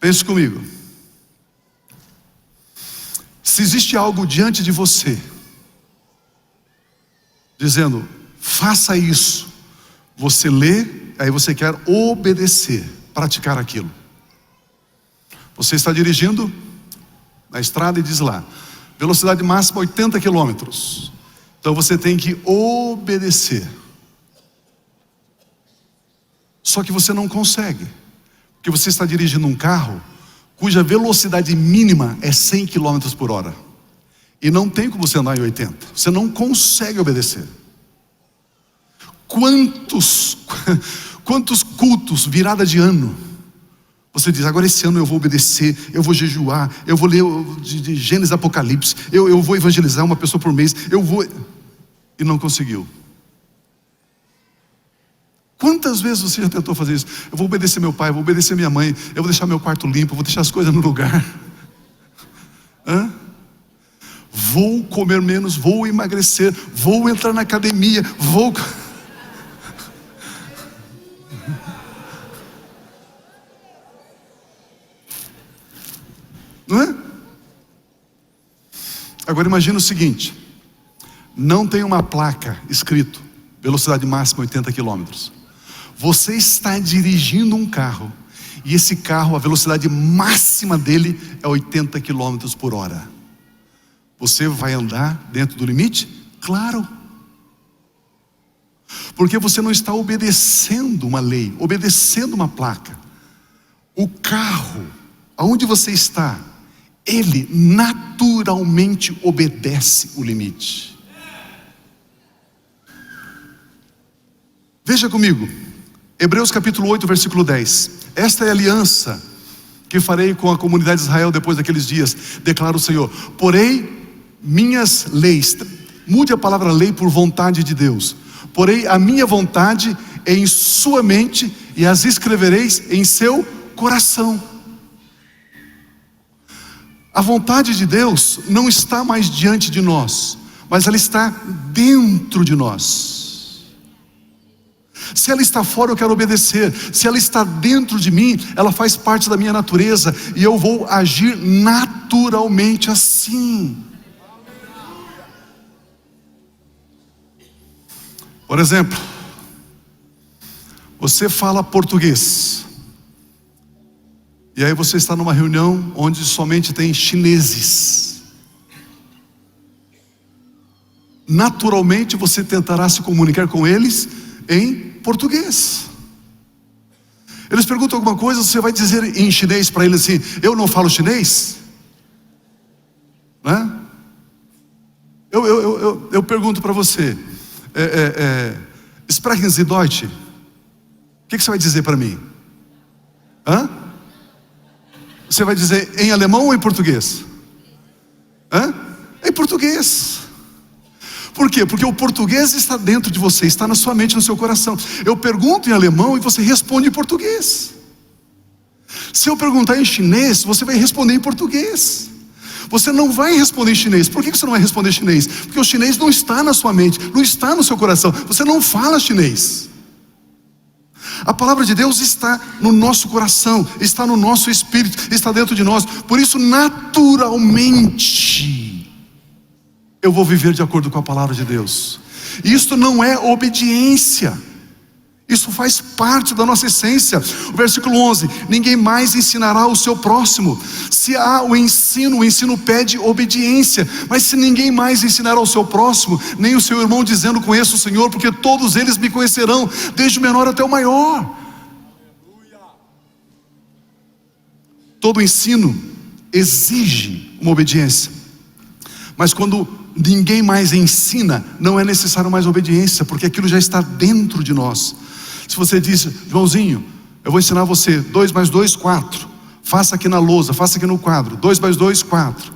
Pense comigo. Se existe algo diante de você, dizendo: faça isso, você lê, aí você quer obedecer, praticar aquilo. Você está dirigindo na estrada e diz lá: velocidade máxima 80 quilômetros. Então você tem que obedecer. Só que você não consegue, porque você está dirigindo um carro cuja velocidade mínima é 100 quilômetros por hora. E não tem como você andar em 80. Você não consegue obedecer. Quantos cultos, virada de ano, você diz: agora esse ano eu vou obedecer, eu vou jejuar, eu vou ler de Gênesis, Apocalipse, eu vou evangelizar uma pessoa por mês, e não conseguiu. Quantas vezes você já tentou fazer isso? Eu vou obedecer meu pai, eu vou obedecer minha mãe, eu vou deixar meu quarto limpo, eu vou deixar as coisas no lugar. Vou comer menos, vou emagrecer, vou entrar na academia, vou... Não é? Agora imagina o seguinte: não tem uma placa escrito velocidade máxima 80 quilômetros. Você está dirigindo um carro, e esse carro, a velocidade máxima dele é 80 quilômetros por hora. Você vai andar dentro do limite? Claro. Porque você não está obedecendo uma lei, obedecendo uma placa. O carro, aonde você está, ele naturalmente obedece o limite. Veja comigo, Hebreus capítulo 8, versículo 10. Esta é a aliança que farei com a comunidade de Israel depois daqueles dias, declara o Senhor. Porei minhas leis, mude a palavra lei por vontade de Deus. Porei a minha vontade em sua mente e as escrevereis em seu coração. A vontade de Deus não está mais diante de nós, mas ela está dentro de nós. Se ela está fora, eu quero obedecer. Se ela está dentro de mim, ela faz parte da minha natureza, e eu vou agir naturalmente assim. Por exemplo, você fala português, e aí você está numa reunião onde somente tem chineses. Naturalmente você tentará se comunicar com eles em português. Eles perguntam alguma coisa, você vai dizer em chinês para eles assim: eu não falo chinês, né? eu pergunto para você, Sprechen Sie Deutsch? O que você vai dizer para mim? Hã? Você vai dizer em alemão ou em português? Hã? Em português. Por quê? Porque o português está dentro de você, está na sua mente, no seu coração. Eu pergunto em alemão e você responde em português. Se eu perguntar em chinês, você vai responder em português. Você não vai responder em chinês. Por que você não vai responder em chinês? Porque o chinês não está na sua mente, não está no seu coração. Você não fala chinês. A palavra de Deus está no nosso coração, está no nosso espírito, está dentro de nós. Por isso, naturalmente, eu vou viver de acordo com a palavra de Deus. Isto não é obediência. Isso faz parte da nossa essência. O versículo 11: ninguém mais ensinará o seu próximo. Se há o ensino pede obediência. Mas se ninguém mais ensinará o seu próximo, nem o seu irmão dizendo conheço o Senhor, porque todos eles me conhecerão, desde o menor até o maior. Todo ensino exige uma obediência. Mas quando ninguém mais ensina, não é necessário mais obediência, porque aquilo já está dentro de nós. Se você diz, Joãozinho, eu vou ensinar você 2 mais 2, 4. Faça aqui na lousa, faça aqui no quadro. 2 mais 2, 4.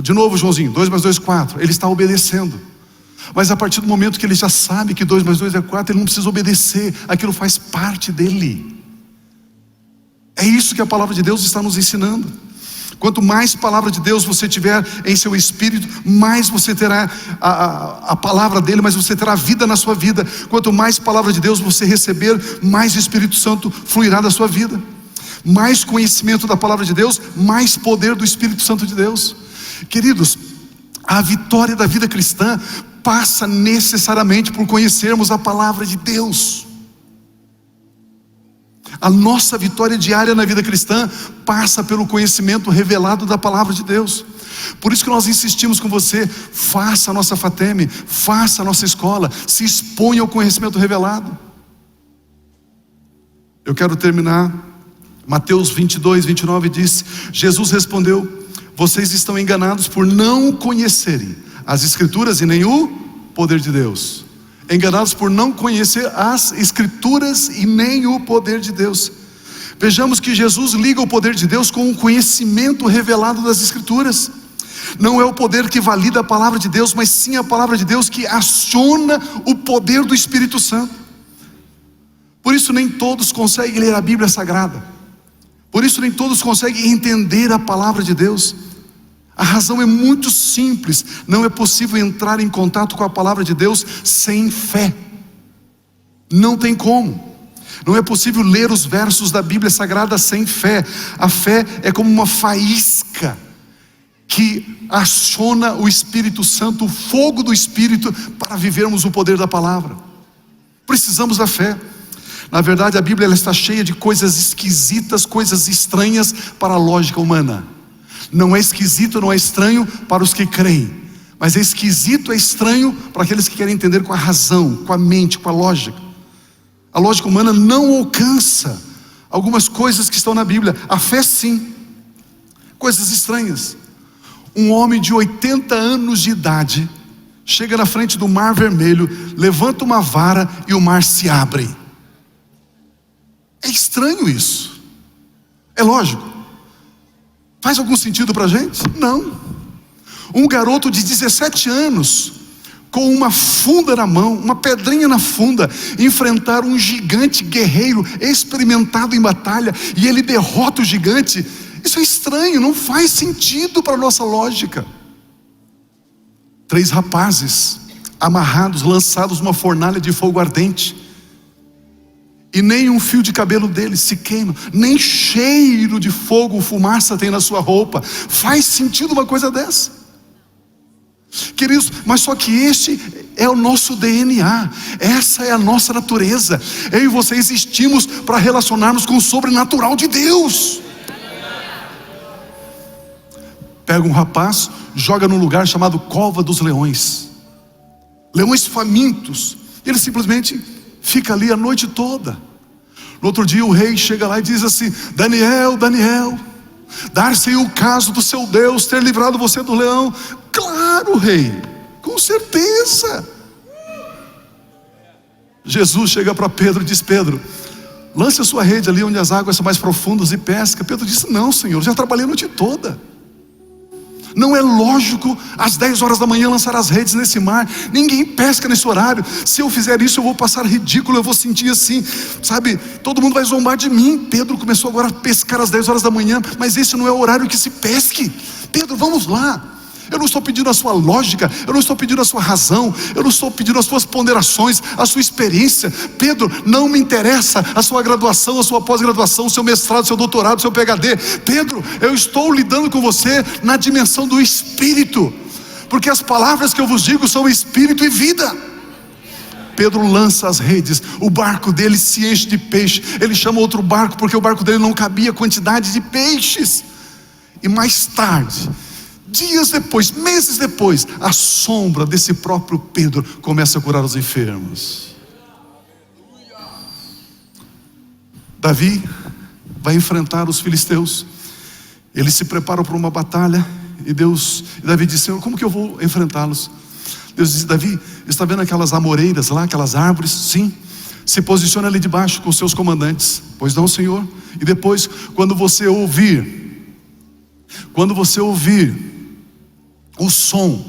De novo, Joãozinho, 2 mais 2, 4. Ele está obedecendo. Mas a partir do momento que ele já sabe que 2 mais 2 é 4, ele não precisa obedecer. Aquilo faz parte dele. É isso que a palavra de Deus está nos ensinando. Quanto mais palavra de Deus você tiver em seu espírito, mais você terá a palavra dele, mais você terá vida na sua vida. Quanto mais palavra de Deus você receber, mais o Espírito Santo fluirá da sua vida. Mais conhecimento da palavra de Deus, mais poder do Espírito Santo de Deus. Queridos, a vitória da vida cristã passa necessariamente por conhecermos a palavra de Deus. A nossa vitória diária na vida cristã passa pelo conhecimento revelado da palavra de Deus. Por isso que nós insistimos com você: faça a nossa FATEM, faça a nossa escola, se exponha ao conhecimento revelado. Eu quero terminar. Mateus 22, 29 diz: Jesus respondeu: vocês estão enganados por não conhecerem as Escrituras e nem o poder de Deus. Enganados por não conhecer as Escrituras e nem o poder de Deus. Vejamos que Jesus liga o poder de Deus com o conhecimento revelado das Escrituras. Não é o poder que valida a palavra de Deus, mas sim a palavra de Deus que aciona o poder do Espírito Santo. Por isso nem todos conseguem ler a Bíblia Sagrada. Por isso nem todos conseguem entender a palavra de Deus. A razão é muito simples: não é possível entrar em contato com a palavra de Deus sem fé. Não tem como. Não é possível ler os versos da Bíblia Sagrada sem fé. A fé é como uma faísca que aciona o Espírito Santo, o fogo do Espírito, para vivermos o poder da palavra. Precisamos da fé. Na verdade, a Bíblia ela está cheia de coisas esquisitas, coisas estranhas para a lógica humana. Não é esquisito, não é estranho para os que creem, mas é esquisito, é estranho para aqueles que querem entender com a razão, com a mente, com a lógica. A lógica humana não alcança algumas coisas que estão na Bíblia. A fé sim. Coisas estranhas. Um homem de 80 anos de idade chega na frente do Mar Vermelho, levanta uma vara e o mar se abre. É estranho isso. É lógico. Faz algum sentido para a gente? Não. Um garoto de 17 anos, com uma funda na mão, uma pedrinha na funda, enfrentar um gigante guerreiro experimentado em batalha, e ele derrota o gigante. Isso é estranho, não faz sentido para a nossa lógica. 3 rapazes amarrados, lançados numa fornalha de fogo ardente, e nem um fio de cabelo deles se queima, nem cheiro de fogo ou fumaça tem na sua roupa. Faz sentido uma coisa dessa? Queridos, mas só que este é o nosso DNA, essa é a nossa natureza. Eu e você existimos para relacionarmos com o sobrenatural de Deus. Pega um rapaz, joga num lugar chamado Cova dos Leões. Leões famintos. Ele simplesmente fica ali a noite toda. No outro dia o rei chega lá e diz assim: Daniel, Daniel, dar-se o caso do seu Deus ter livrado você do leão. Claro, rei, Com certeza. Jesus chega para Pedro e diz: Pedro, lance a sua rede ali onde as águas são mais profundas e pesca. Pedro disse: não, Senhor, já trabalhei a noite toda. Não é lógico às 10 horas da manhã lançar as redes nesse mar. Ninguém pesca nesse horário. Se eu fizer isso eu vou passar ridículo. Eu vou sentir assim, sabe, todo mundo vai zombar de mim. Pedro começou agora a pescar às 10 horas da manhã. Mas esse não é o horário que se pesque. Pedro, vamos lá. Eu não estou pedindo a sua lógica, eu não estou pedindo a sua razão, eu não estou pedindo as suas ponderações, a sua experiência. Pedro, não me interessa a sua graduação, a sua pós-graduação, o seu mestrado, o seu doutorado, o seu PhD. Pedro, eu estou lidando com você na dimensão do Espírito, porque as palavras que eu vos digo são Espírito e vida. Pedro lança as redes, o barco dele se enche de peixe. Ele chama outro barco porque o barco dele não cabia quantidade de peixes. E mais tarde, dias depois, meses depois, a sombra desse próprio Pedro começa a curar os enfermos. Davi vai enfrentar os filisteus. Eles se preparam para uma batalha. E Davi diz: Senhor, como que eu vou enfrentá-los? Deus diz: Davi, está vendo aquelas amoreiras lá, aquelas árvores? Sim. Se posiciona ali debaixo com os seus comandantes. Pois não, Senhor. E depois, quando você ouvir o som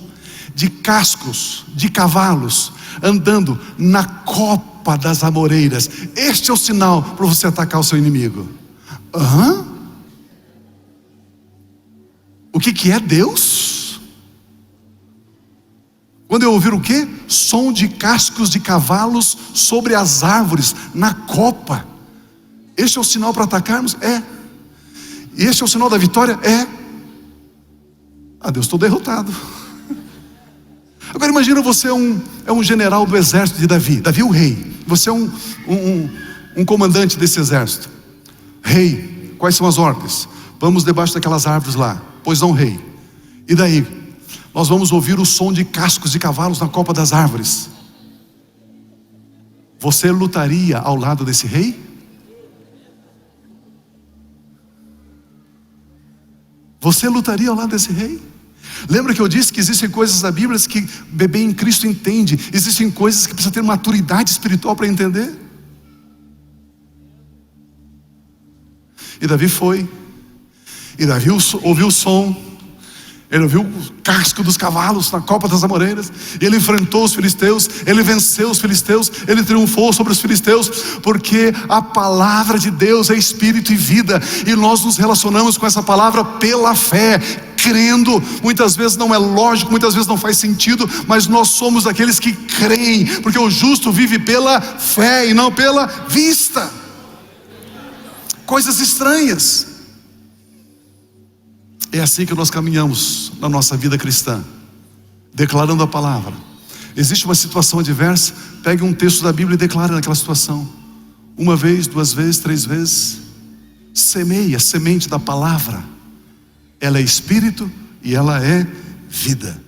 de cascos de cavalos andando na copa das amoreiras, este é o sinal para você atacar o seu inimigo. O que é Deus? Quando eu ouvir o quê? Som de cascos de cavalos sobre as árvores, na copa. Este é o sinal para atacarmos? É. E este é o sinal da vitória? É. Deus, estou derrotado. Agora imagina, você é um general do exército de Davi. Davi é o rei. Você é um comandante desse exército. Rei, quais são as ordens? Vamos debaixo daquelas árvores lá. Pois não, rei. E daí? Nós vamos ouvir o som de cascos de cavalos na copa das árvores. Você lutaria ao lado desse rei? Você lutaria ao lado desse rei? Lembra que eu disse que existem coisas da Bíblia que bebê em Cristo entende. Existem coisas que precisa ter maturidade espiritual para entender. E Davi foi. E Davi ouviu o som. Ele ouviu o casco dos cavalos na copa das amoreiras. E ele enfrentou os filisteus. Ele venceu os filisteus. Ele triunfou sobre os filisteus. Porque a palavra de Deus é espírito e vida. E nós nos relacionamos com essa palavra pela fé, crendo. Muitas vezes não é lógico, muitas vezes não faz sentido, mas nós somos aqueles que creem. Porque o justo vive pela fé e não pela vista. Coisas estranhas. É assim que nós caminhamos na nossa vida cristã, declarando a palavra. Existe uma situação adversa, pegue um texto da Bíblia e declare naquela situação. Uma vez, 2 vezes, 3 vezes. Semeie a semente da palavra. Ela é espírito e ela é vida.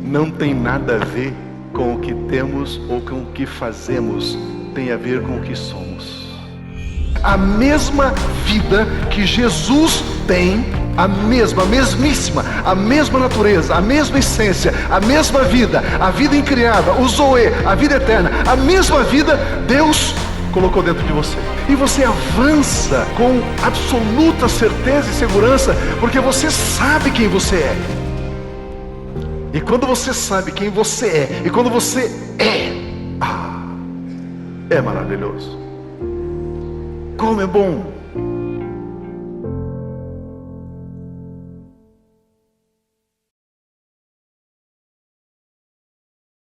Não tem nada a ver com o que temos ou com o que fazemos, tem a ver com o que somos. A mesma vida que Jesus tem, a mesmíssima, a mesma natureza, a mesma essência, a mesma vida, a vida incriada, o Zoe, a vida eterna, a mesma vida Deus colocou dentro de você. E você avança com absoluta certeza e segurança, porque você sabe quem você é. E quando você sabe quem você é, e quando você é maravilhoso. Como é bom